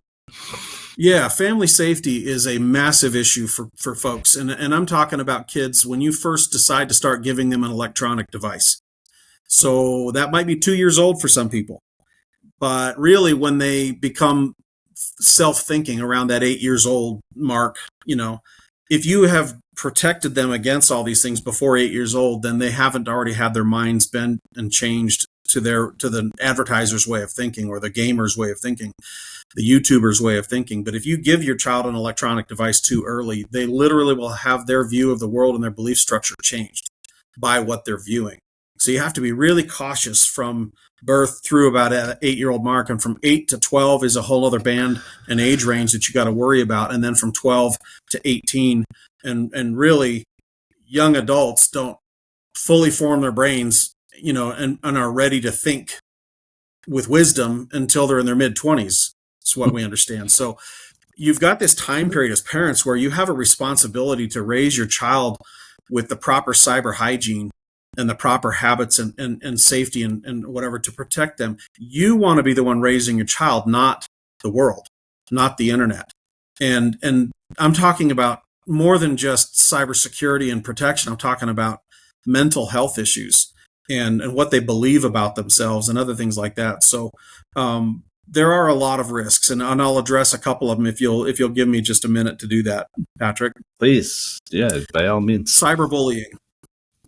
Yeah, family safety is a massive issue for folks. And I'm talking about kids when you first decide to start giving them an electronic device. So that might be 2 years old for some people. But really, when they become self-thinking around that 8 years old mark, if you have protected them against all these things before 8 years old, then they haven't already had their minds bent and changed to the advertiser's way of thinking, or the gamer's way of thinking, the YouTuber's way of thinking. But if you give your child an electronic device too early, they literally will have their view of the world and their belief structure changed by what they're viewing. So you have to be really cautious from birth through about an 8-year-old mark. And from 8 to 12 is a whole other band and age range that you got to worry about. And then from 12 to 18, and really young adults don't fully form their brains, and are ready to think with wisdom until they're in their mid-20s. That's what we understand. So you've got this time period as parents where you have a responsibility to raise your child with the proper cyber hygiene and the proper habits and safety and whatever to protect them. You want to be the one raising your child, not the world, not the internet. And I'm talking about more than just cybersecurity and protection. I'm talking about mental health issues and what they believe about themselves and other things like that. So there are a lot of risks, and I'll address a couple of them if you'll give me just a minute to do that, Patrick. Please, yeah, by all means. Cyberbullying.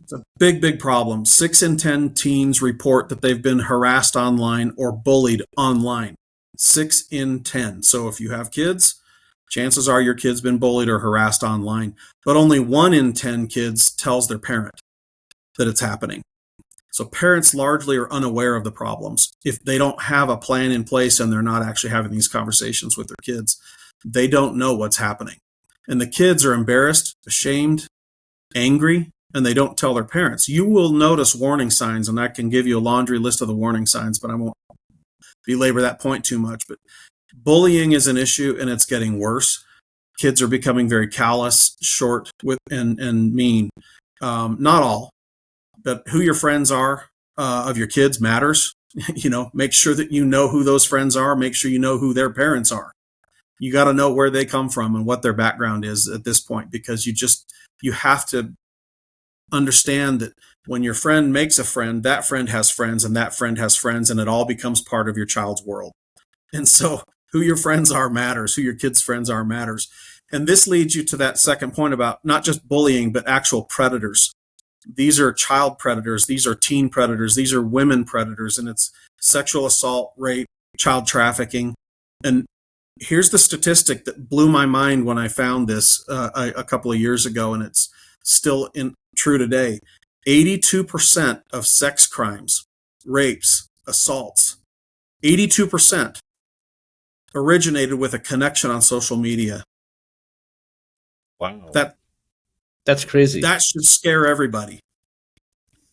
It's a big problem. 6 in 10 teens report that they've been harassed online or bullied online. 6 in 10. So if you have kids, chances are your kid's been bullied or harassed online. But only 1 in 10 kids tells their parent that it's happening. So parents largely are unaware of the problems. If they don't have a plan in place and they're not actually having these conversations with their kids, they don't know what's happening. And the kids are embarrassed, ashamed, angry, and they don't tell their parents. You will notice warning signs, and I can give you a laundry list of the warning signs, but I won't belabor that point too much. But bullying is an issue, and it's getting worse. Kids are becoming very callous, short, and mean. Not all, but who your friends are of your kids matters. Make sure that you know who those friends are. Make sure you know who their parents are. You got to know where they come from and what their background is at this point, because you have to understand that when your friend makes a friend, that friend has friends, and that friend has friends, and it all becomes part of your child's world. And so who your friends are matters, who your kids' friends are matters. And this leads you to that second point about not just bullying, but actual predators. These are child predators. These are teen predators. These are women predators. And it's sexual assault, rape, child trafficking. And here's the statistic that blew my mind when I found this a couple of years ago, and it's still true today. 82% of sex crimes, rapes, assaults, 82% originated with a connection on social media. Wow. That's crazy. That should scare everybody.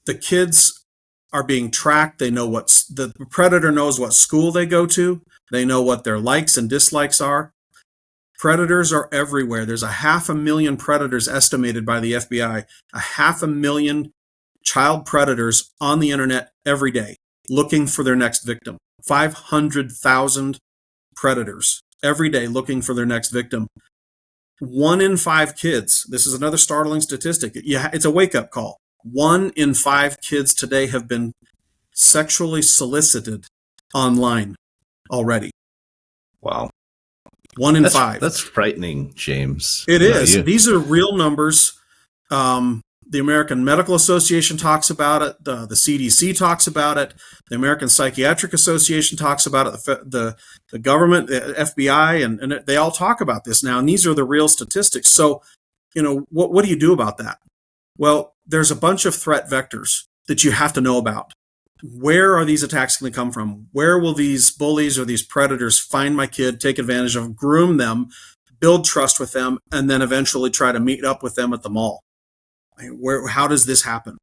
The kids are being tracked. They know the predator knows what school they go to. They know what their likes and dislikes are. Predators are everywhere. There's 500,000 predators estimated by the FBI. 500,000 child predators on the internet every day looking for their next victim. 500,000 predators every day looking for their next victim. 1 in 5 kids, this is another startling statistic. It's a wake-up call. 1 in 5 kids today have been sexually solicited online already. Wow. 1 in 5. That's frightening, James. It is. These are real numbers. The American Medical Association talks about it. The CDC talks about it. The American Psychiatric Association talks about it. The government, the FBI, and they all talk about this now. And these are the real statistics. So, what do you do about that? Well, there's a bunch of threat vectors that you have to know about. Where are these attacks going to come from? Where will these bullies or these predators find my kid, take advantage of, groom them, build trust with them, and then eventually try to meet up with them at the mall? How does this happen?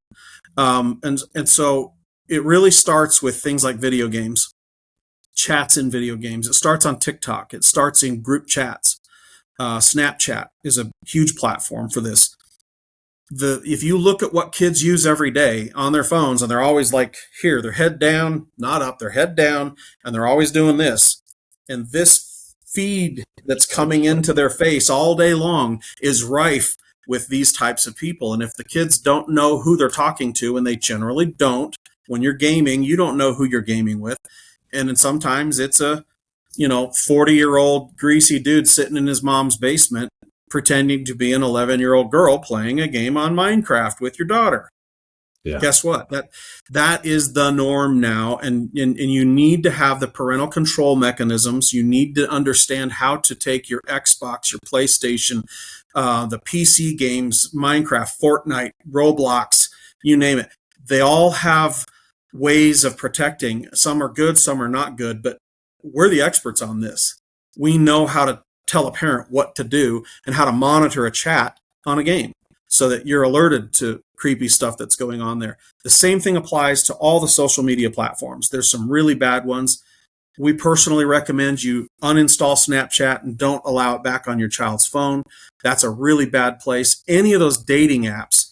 And so it really starts with things like video games, chats in video games. It starts on TikTok. It starts in group chats. Snapchat is a huge platform for this. If you look at what kids use every day on their phones, and they're always like here, their head down, not up, their head down, and they're always doing this. And this feed that's coming into their face all day long is rife with these types of people. And if the kids don't know who they're talking to, and they generally don't, when you're gaming, you don't know who you're gaming with. And then sometimes it's a 40-year-old greasy dude sitting in his mom's basement pretending to be an 11-year-old girl playing a game on Minecraft with your daughter. Yeah. Guess what? That is the norm now, and you need to have the parental control mechanisms. You need to understand how to take your Xbox, your PlayStation, the PC games, Minecraft, Fortnite, Roblox, you name it. They all have ways of protecting. Some are good, some are not good, but we're the experts on this. We know how to tell a parent what to do and how to monitor a chat on a game so that you're alerted to creepy stuff that's going on there. The same thing applies to all the social media platforms. There's some really bad ones. We personally recommend you uninstall Snapchat and don't allow it back on your child's phone. That's a really bad place. Any of those dating apps,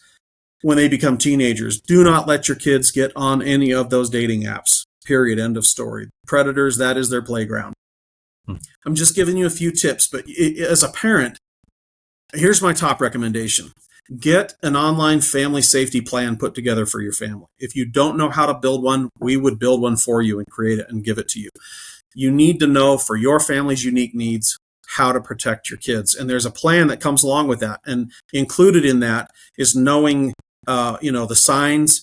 when they become teenagers. Do not let your kids get on any of those dating apps. Period. End of story. Predators, that is their playground. I'm just giving you a few tips, but as a parent, here's my top recommendation. Get an online family safety plan put together for your family. If you don't know how to build one, we would build one for you and create it and give it to you. You need to know for your family's unique needs how to protect your kids. And there's a plan that comes along with that. And included in that is knowing, the signs,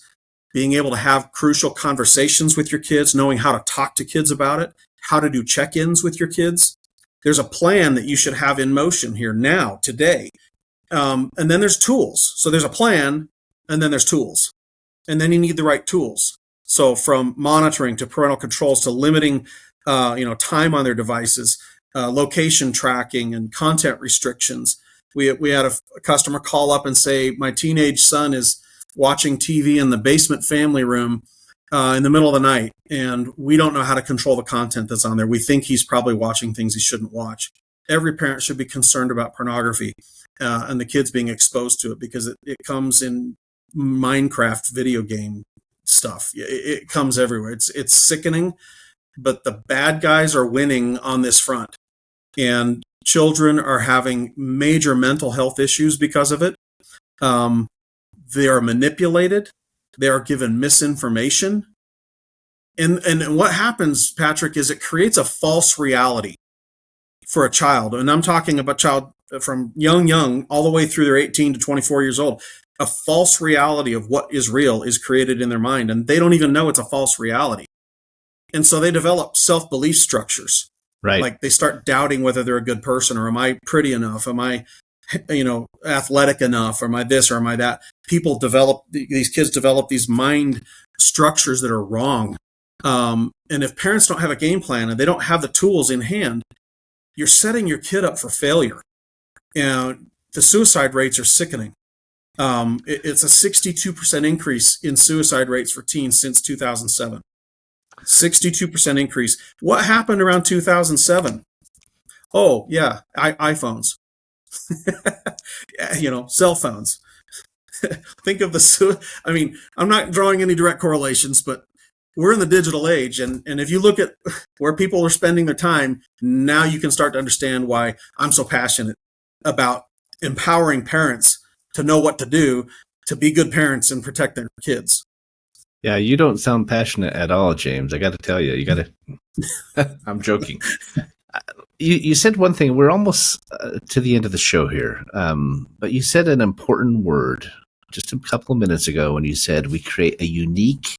being able to have crucial conversations with your kids, knowing how to talk to kids about it, how to do check-ins with your kids. There's a plan that you should have in motion here now, today. And then there's tools. So there's a plan, and then there's tools. And then you need the right tools. So from monitoring to parental controls to limiting, time on their devices, location tracking and content restrictions. We had a customer call up and say, my teenage son is watching TV in the basement family room in the middle of the night, and we don't know how to control the content that's on there. We think he's probably watching things he shouldn't watch. Every parent should be concerned about pornography and the kids being exposed to it, because it comes in Minecraft video game stuff. It comes everywhere. It's sickening, but the bad guys are winning on this front. And children are having major mental health issues because of it. They are manipulated. They are given misinformation. And what happens, Patrick, is it creates a false reality for a child. And I'm talking about child from young, all the way through their 18 to 24 years old. A false reality of what is real is created in their mind, and they don't even know it's a false reality. And so they develop self-belief structures. Right. Like they start doubting whether they're a good person, or am I pretty enough? Am I, athletic enough? Or am I this or am I that? These kids develop these mind structures that are wrong. And if parents don't have a game plan and they don't have the tools in hand, you're setting your kid up for failure. And the suicide rates are sickening. It's a 62% increase in suicide rates for teens since 2007. 62% increase. What happened around 2007? Oh, yeah, iPhones. Cell phones. Think of I'm not drawing any direct correlations, but we're in the digital age. And if you look at where people are spending their time, now you can start to understand why I'm so passionate about empowering parents to know what to do to be good parents and protect their kids. Yeah, you don't sound passionate at all, James. I got to tell you, I'm joking. You said one thing. We're almost to the end of the show here, but you said an important word just a couple of minutes ago when you said we create a unique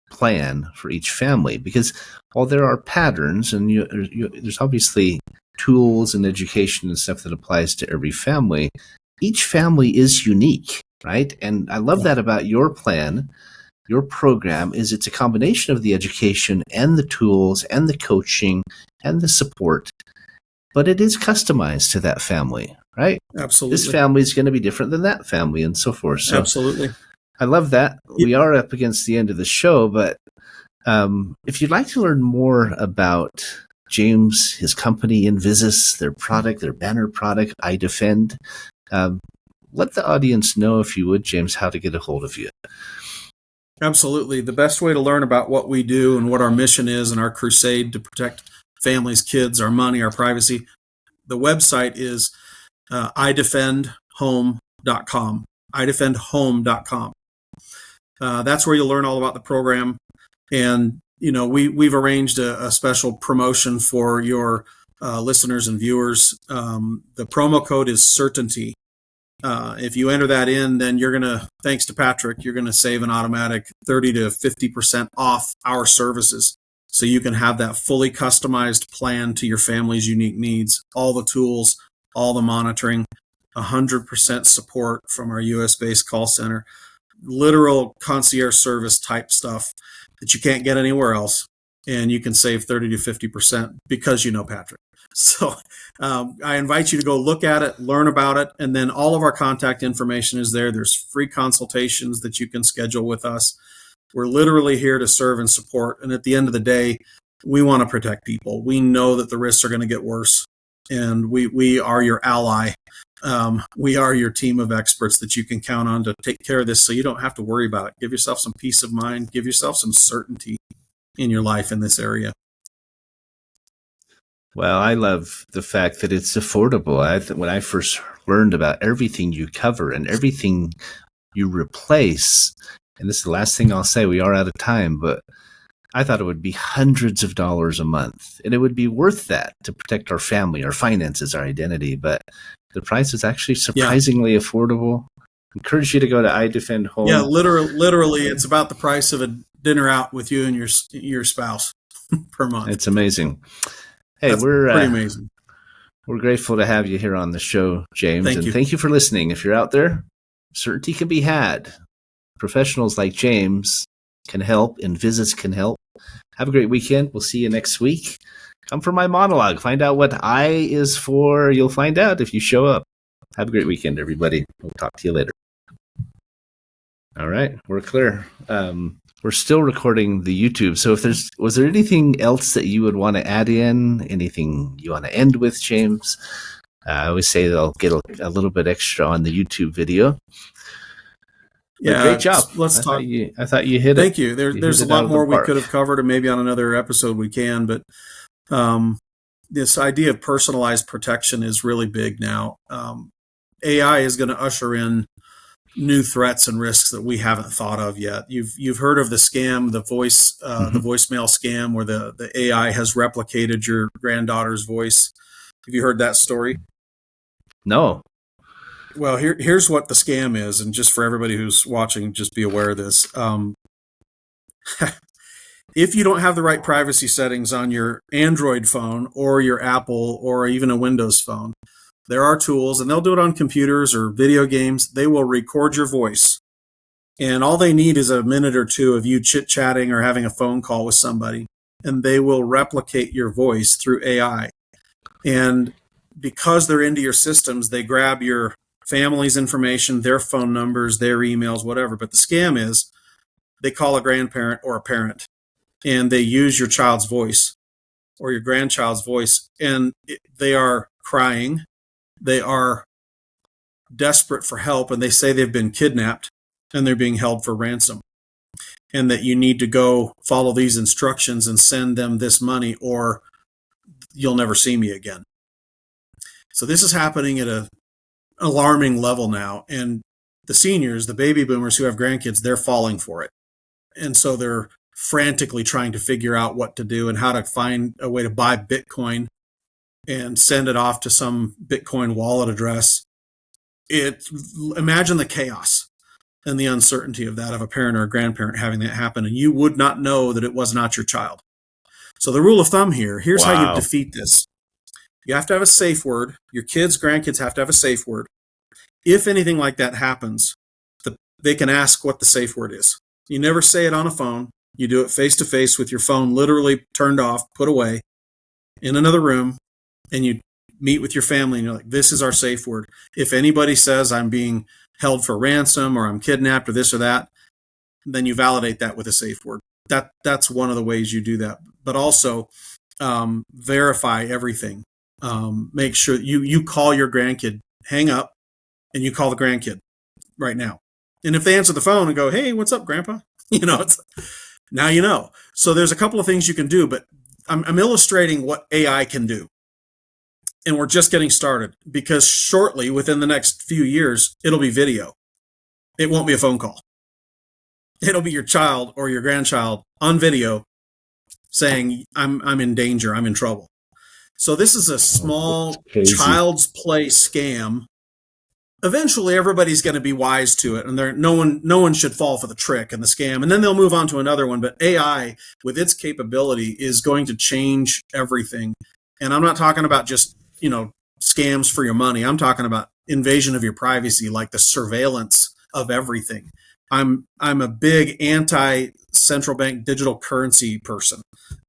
plan for each family, because while there are patterns and there's obviously tools and education and stuff that applies to every family, each family is unique, right? And I love that about your plan. Your program is it's a combination of the education and the tools and the coaching and the support, but it is customized to that family, right? Absolutely. This family is going to be different than that family and so forth. So absolutely. I love that. We are up against the end of the show, but if you'd like to learn more about James, his company, Invisus, their product, their banner product, iDefend, let the audience know, if you would, James, how to get a hold of you. Absolutely. The best way to learn about what we do and what our mission is and our crusade to protect families, kids, our money, our privacy, the website is idefendhome.com. idefendhome.com. That's where you'll learn all about the program. And, we've arranged a special promotion for your listeners and viewers. The promo code is certainty. If you enter that in, then thanks to Patrick, you're going to save an automatic 30 to 50% off our services. So you can have that fully customized plan to your family's unique needs, all the tools, all the monitoring, 100% support from our US-based call center, literal concierge service type stuff that you can't get anywhere else. And you can save 30 to 50% because you know Patrick. So I invite you to go look at it, learn about it, and then all of our contact information is there. There's free consultations that you can schedule with us. We're literally here to serve and support. And at the end of the day, we want to protect people. We know that the risks are going to get worse, and we are your ally We are your team of experts that you can count on to take care of this, so you don't have to worry about it. Give yourself some peace of mind. Give yourself some certainty in your life in this area. Well, I love the fact that it's affordable. When I first learned about everything you cover and everything you replace, and this is the last thing I'll say, we are out of time, but I thought it would be hundreds of dollars a month, and it would be worth that to protect our family, our finances, our identity. But the price is actually surprisingly affordable. Encourage you to go to iDefend Home. Yeah, literally, it's about the price of a dinner out with you and your spouse per month. It's amazing. Hey, That's pretty amazing. We're grateful to have you here on the show, James. Thank you for listening. If you're out there, certainty can be had. Professionals like James can help. Invisus can help. Have a great weekend. We'll see you next week. Come for my monologue. Find out what I is for. You'll find out if you show up. Have a great weekend, everybody. We'll talk to you later. All right, we're clear. We're still recording the YouTube. So was there anything else that you would want to add in? Anything you want to end with, James? I always say they'll get a little bit extra on the YouTube video. Yeah, great job. Let's talk. I thought you hit it. Thank you. There's a lot more we could have covered, or maybe on another episode we can. But this idea of personalized protection is really big now. AI is going to usher in new threats and risks that we haven't thought of yet. You've heard of the scam, the voicemail scam, where the AI has replicated your granddaughter's voice. Have you heard that story? No. Well, here's what the scam is, and just for everybody who's watching, just be aware of this. If you don't have the right privacy settings on your Android phone or your Apple or even a Windows phone, there are tools, and they'll do it on computers or video games. They will record your voice, and all they need is a minute or two of you chit-chatting or having a phone call with somebody, and they will replicate your voice through AI. And because they're into your systems, they grab your family's information, their phone numbers, their emails, whatever. But the scam is they call a grandparent or a parent, and they use your child's voice or your grandchild's voice, and they are crying. They are desperate for help, and they say they've been kidnapped and they're being held for ransom, and that you need to go follow these instructions and send them this money or you'll never see me again. So this is happening at an alarming level now, and the seniors, the baby boomers who have grandkids, they're falling for it. And so they're frantically trying to figure out what to do and how to find a way to buy Bitcoin and send it off to some Bitcoin wallet address. Imagine the chaos and the uncertainty of that, of a parent or a grandparent having that happen, and you would not know that it was not your child. So the rule of thumb here's how you defeat this. You have to have a safe word. Your kids, grandkids have to have a safe word. If anything like that happens, they can ask what the safe word is. You never say it on a phone. You do it face to face with your phone literally turned off, put away in another room, and you meet with your family and you're like, this is our safe word. If anybody says I'm being held for ransom or I'm kidnapped or this or that, then you validate that with a safe word. That's one of the ways you do that. But also verify everything. Make sure you call your grandkid, hang up, and you call the grandkid right now. And if they answer the phone and go, hey, what's up, Grandpa? Now you know. So there's a couple of things you can do, but I'm illustrating what AI can do. And we're just getting started, because shortly, within the next few years, it'll be video. It won't be a phone call. It'll be your child or your grandchild on video saying, I'm in danger, I'm in trouble. So this is a small child's play scam. Eventually, everybody's going to be wise to it, and no one should fall for the trick and the scam, and then they'll move on to another one. But AI, with its capability, is going to change everything. And I'm not talking about just scams for your money. I'm talking about invasion of your privacy, like the surveillance of everything. I'm a big anti-central bank digital currency person.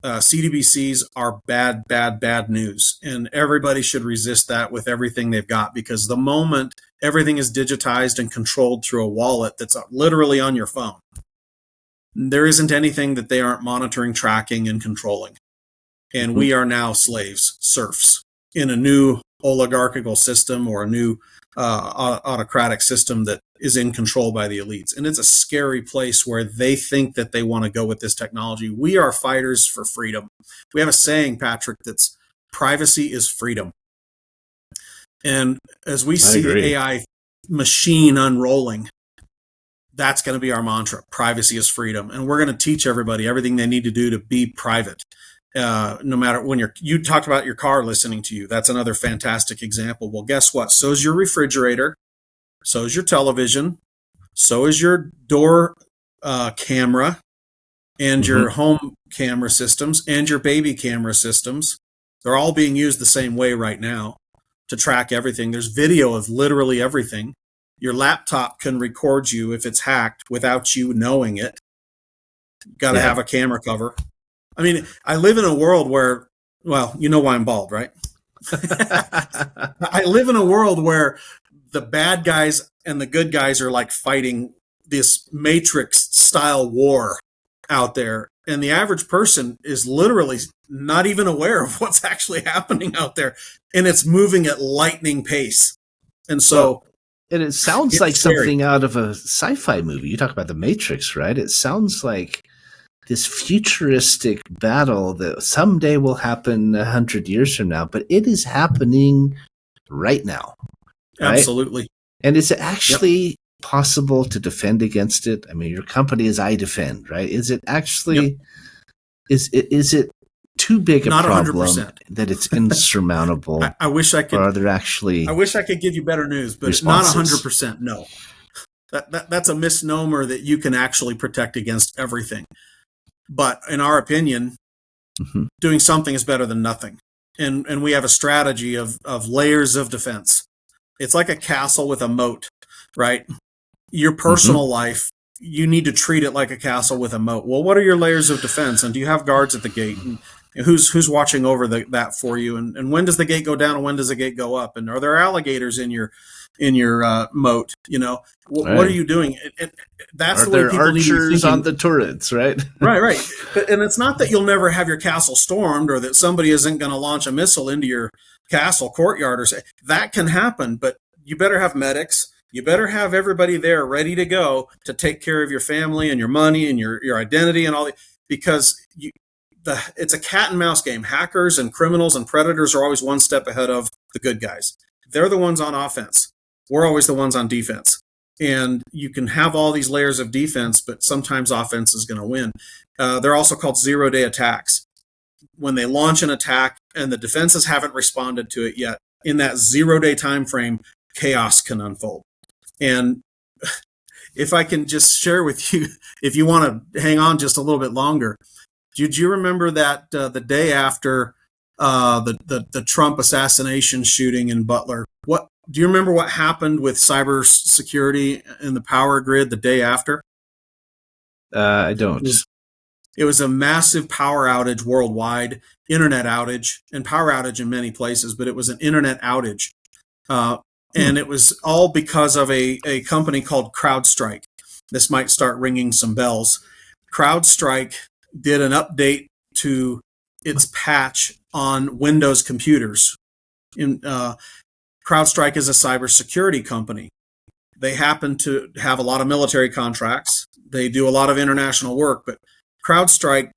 CDBCs are bad news, and everybody should resist that with everything they've got, because the moment everything is digitized and controlled through a wallet that's literally on your phone, there isn't anything that they aren't monitoring, tracking, and controlling. And we are now slaves, serfs, in a new oligarchical system or a new autocratic system that is in control by the elites. And it's a scary place where they think that they want to go with this technology. We are fighters for freedom. We have a saying, Patrick, that's privacy is freedom. And as we see the AI machine unrolling, that's going to be our mantra. Privacy is freedom. And we're going to teach everybody everything they need to do to be private. No matter when you talked about your car listening to you. That's another fantastic example. Well, guess what? So is your refrigerator. So is your television. So is your door camera and your home camera systems and your baby camera systems. They're all being used the same way right now to track everything. There's video of literally everything. Your laptop can record you if it's hacked without you knowing it. Got to have a camera cover. I mean, I live in a world where, well, you know why I'm bald, right? I live in a world where the bad guys and the good guys are like fighting this Matrix style war out there. And the average person is literally not even aware of what's actually happening out there. And it's moving at lightning pace. And so... And it sounds like something out of a sci-fi movie. You talk about the Matrix, right? It sounds like this futuristic battle that someday will happen 100 years from now, but it is happening right now. Right? Absolutely. And is it actually possible to defend against it? I mean, your company is iDefend, right? Is it actually, is it too big a Not problem 100%. that it's insurmountable? I wish I could. Or are there actually? I wish I could give you better news, but responses? Not 100%. No, that's a misnomer that you can actually protect against everything. But in our opinion, doing something is better than nothing. And we have a strategy of layers of defense. It's like a castle with a moat, right? Your personal life, you need to treat it like a castle with a moat. Well, what are your layers of defense? And do you have guards at the gate? And who's watching over that for you? And when does the gate go down and when does the gate go up? And are there alligators in your moat? You know, what are you doing? That's are the way there people need to be archers thinking. on the turrets, right? Right. And it's not that you'll never have your castle stormed or that somebody isn't going to launch a missile into your castle courtyard or say that can happen, but you better have medics. You better have everybody there ready to go to take care of your family and your money and your identity and all that, because it's a cat and mouse game. Hackers and criminals and predators are always one step ahead of the good guys. They're the ones on offense. We're always the ones on defense. And you can have all these layers of defense, but sometimes offense is going to win. They're also called zero-day attacks. When they launch an attack and the defenses haven't responded to it yet, in that zero-day time frame, chaos can unfold. And if I can just share with you, if you want to hang on just a little bit longer, did you remember that the day after the Trump assassination shooting in Butler, do you remember what happened with cybersecurity in the power grid the day after? I don't. It was a massive power outage worldwide, internet outage, and power outage in many places, but it was an internet outage. And it was all because of a company called CrowdStrike. This might start ringing some bells. CrowdStrike did an update to its patch on Windows computers. CrowdStrike is a cybersecurity company. They happen to have a lot of military contracts. They do a lot of international work, but CrowdStrike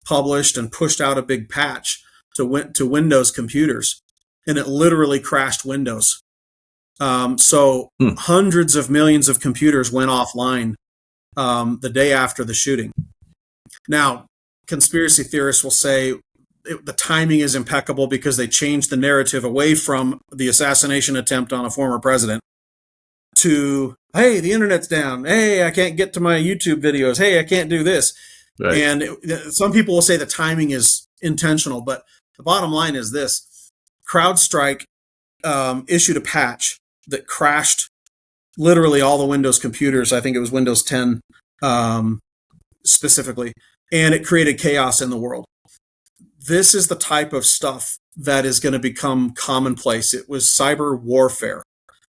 published and pushed out a big patch to Windows computers, and it literally crashed Windows. So hundreds of millions of computers went offline the day after the shooting. Now, conspiracy theorists will say the timing is impeccable because they changed the narrative away from the assassination attempt on a former president to, hey, the internet's down. Hey, I can't get to my YouTube videos. Hey, I can't do this. Right. And some people will say the timing is intentional, but the bottom line is this. CrowdStrike issued a patch that crashed literally all the Windows computers. I think it was Windows 10 specifically, and it created chaos in the world. This is the type of stuff that is going to become commonplace. It was cyber warfare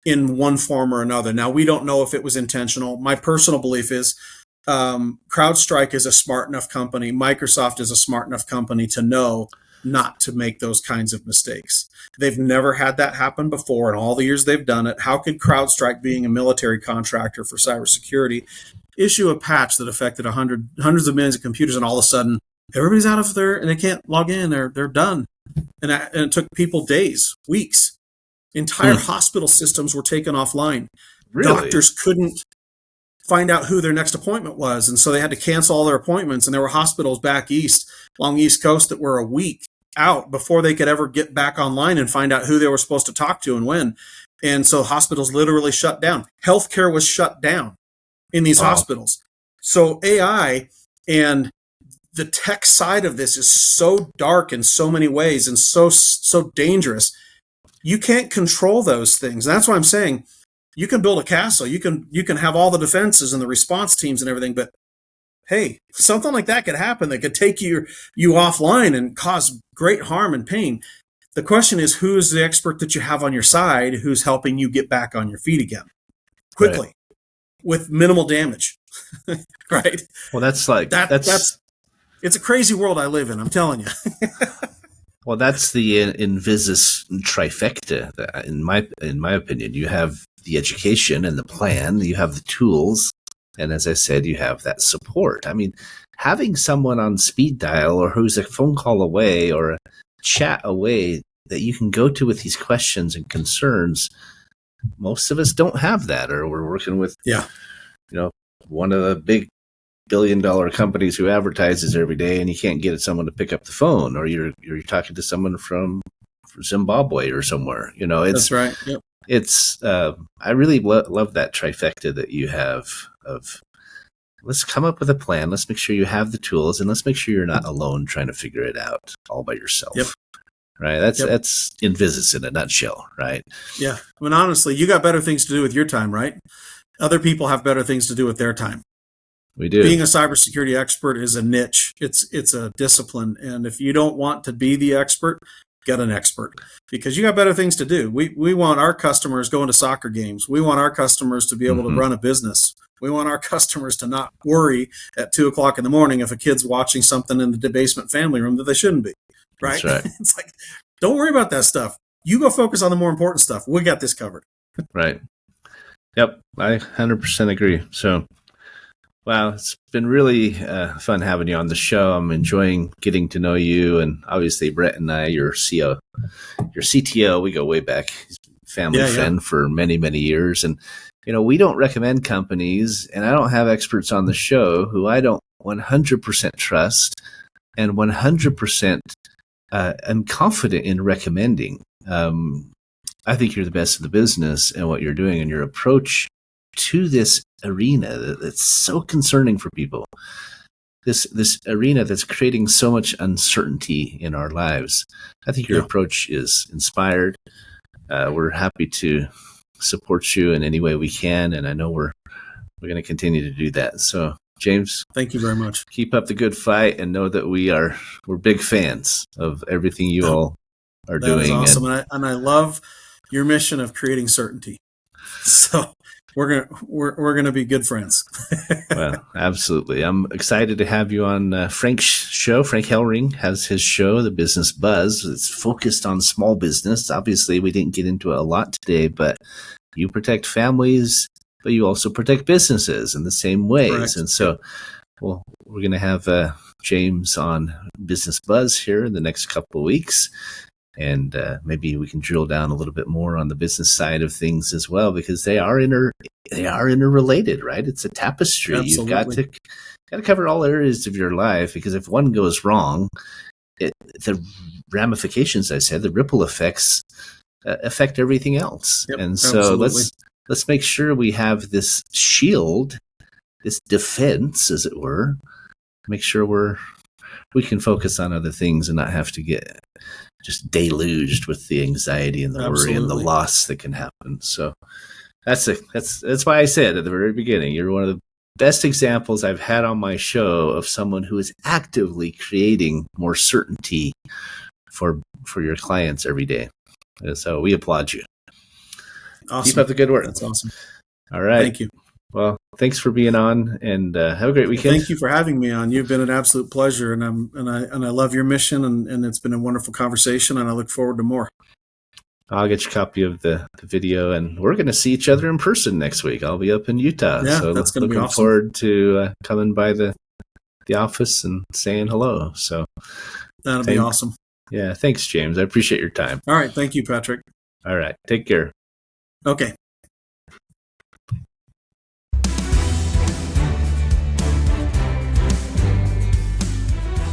in one form or another. Now, we don't know if it was intentional. My personal belief is CrowdStrike is a smart enough company. Microsoft is a smart enough company to know not to make those kinds of mistakes. They've never had that happen before in all the years they've done it. How could CrowdStrike, being a military contractor for cybersecurity, issue a patch that affected hundreds of millions of computers, and all of a sudden everybody's out of there and they can't log in? They're done. And it took people days, weeks. Entire hospital systems were taken offline. Really? Doctors couldn't find out who their next appointment was, and so they had to cancel all their appointments. And there were hospitals back east, along the East Coast, that were a week out before they could ever get back online and find out who they were supposed to talk to and when. And so hospitals literally shut down. Healthcare was shut down in these hospitals. So AI and the tech side of this is so dark in so many ways and so dangerous. You can't control those things. And that's why I'm saying, you can build a castle, you can have all the defenses and the response teams and everything, but hey, something like that could happen that could take you offline and cause great harm and pain. The question is, who's the expert that you have on your side who's helping you get back on your feet again quickly, with minimal damage? Right? Well, that's it's a crazy world I live in, I'm telling you. Well, that's the Invisus trifecta. In my opinion, you have the education and the plan, you have the tools, and as I said, you have that support. I mean, having someone on speed dial, or who's a phone call away or a chat away that you can go to with these questions and concerns, most of us don't have that, or we're working with one of the big billion-dollar companies who advertises every day, and you can't get someone to pick up the phone, or you're talking to someone from Zimbabwe or somewhere. That's right. Yep. It's I really love that trifecta that you have of, let's come up with a plan, let's make sure you have the tools, and let's make sure you're not alone trying to figure it out all by yourself. Yep. Right? That's Invisus in a nutshell, right? Yeah. I mean, honestly, you got better things to do with your time, right? Other people have better things to do with their time. We do. Being a cybersecurity expert is a niche. It's a discipline. And if you don't want to be the expert, get an expert, because you got better things to do. We want our customers going to soccer games. We want our customers to be able to run a business. We want our customers to not worry at 2:00 in the morning if a kid's watching something in the basement family room that they shouldn't be. Right? That's right. It's like, don't worry about that stuff. You go focus on the more important stuff. We got this covered. Right. Yep. I 100% agree. So, wow, it's been really fun having you on the show. I'm enjoying getting to know you, and obviously Brett and I, your CTO, we go way back. He's a family friend for many, many years, and we don't recommend companies, and I don't have experts on the show who I don't 100% trust and 100% am confident in recommending. I think you're the best in the business, and what you're doing and your approach to this arena that's so concerning for people. This arena that's creating so much uncertainty in our lives. I think your approach is inspired. We're happy to support you in any way we can, and I know we're going to continue to do that. So, James, thank you very much. Keep up the good fight, and know that we're big fans of everything you all are doing. That is awesome, and I love your mission of creating certainty. So we're gonna be good friends. Well, absolutely. I'm excited to have you on Frank's show. Frank Hellring has his show, The Business Buzz. It's focused on small business. Obviously, we didn't get into it a lot today, but you protect families, but you also protect businesses in the same ways. Correct. And so, we're going to have James on Business Buzz here in the next couple of weeks. And maybe we can drill down a little bit more on the business side of things as well, because they are interrelated, right? It's a tapestry. Absolutely. You've got to cover all areas of your life, because if one goes wrong, the ramifications, I said, the ripple effects affect everything else. Yep, and so let's make sure we have this shield, this defense, as it were. Make sure we can focus on other things and not have to get just deluged with the anxiety and the worry and the loss that can happen. So that's why I said at the very beginning, you're one of the best examples I've had on my show of someone who is actively creating more certainty for your clients every day. And so we applaud you. Awesome. Keep up the good work. That's awesome. All right. Thank you. Well, thanks for being on, and have a great weekend. Thank you for having me on. You've been an absolute pleasure, and I love your mission, and it's been a wonderful conversation, and I look forward to more. I'll get you a copy of the video, and we're going to see each other in person next week. I'll be up in Utah, so that's going to be awesome. Looking forward to coming by the office and saying hello. So that'll be awesome. Yeah, thanks, James. I appreciate your time. All right, thank you, Patrick. All right, take care. Okay.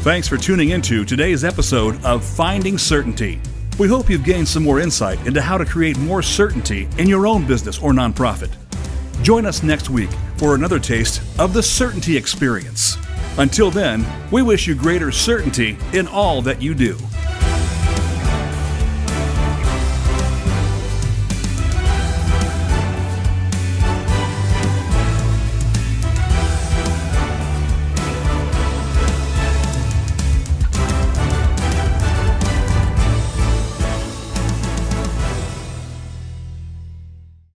Thanks for tuning into today's episode of Finding Certainty. We hope you've gained some more insight into how to create more certainty in your own business or nonprofit. Join us next week for another taste of the certainty experience. Until then, we wish you greater certainty in all that you do.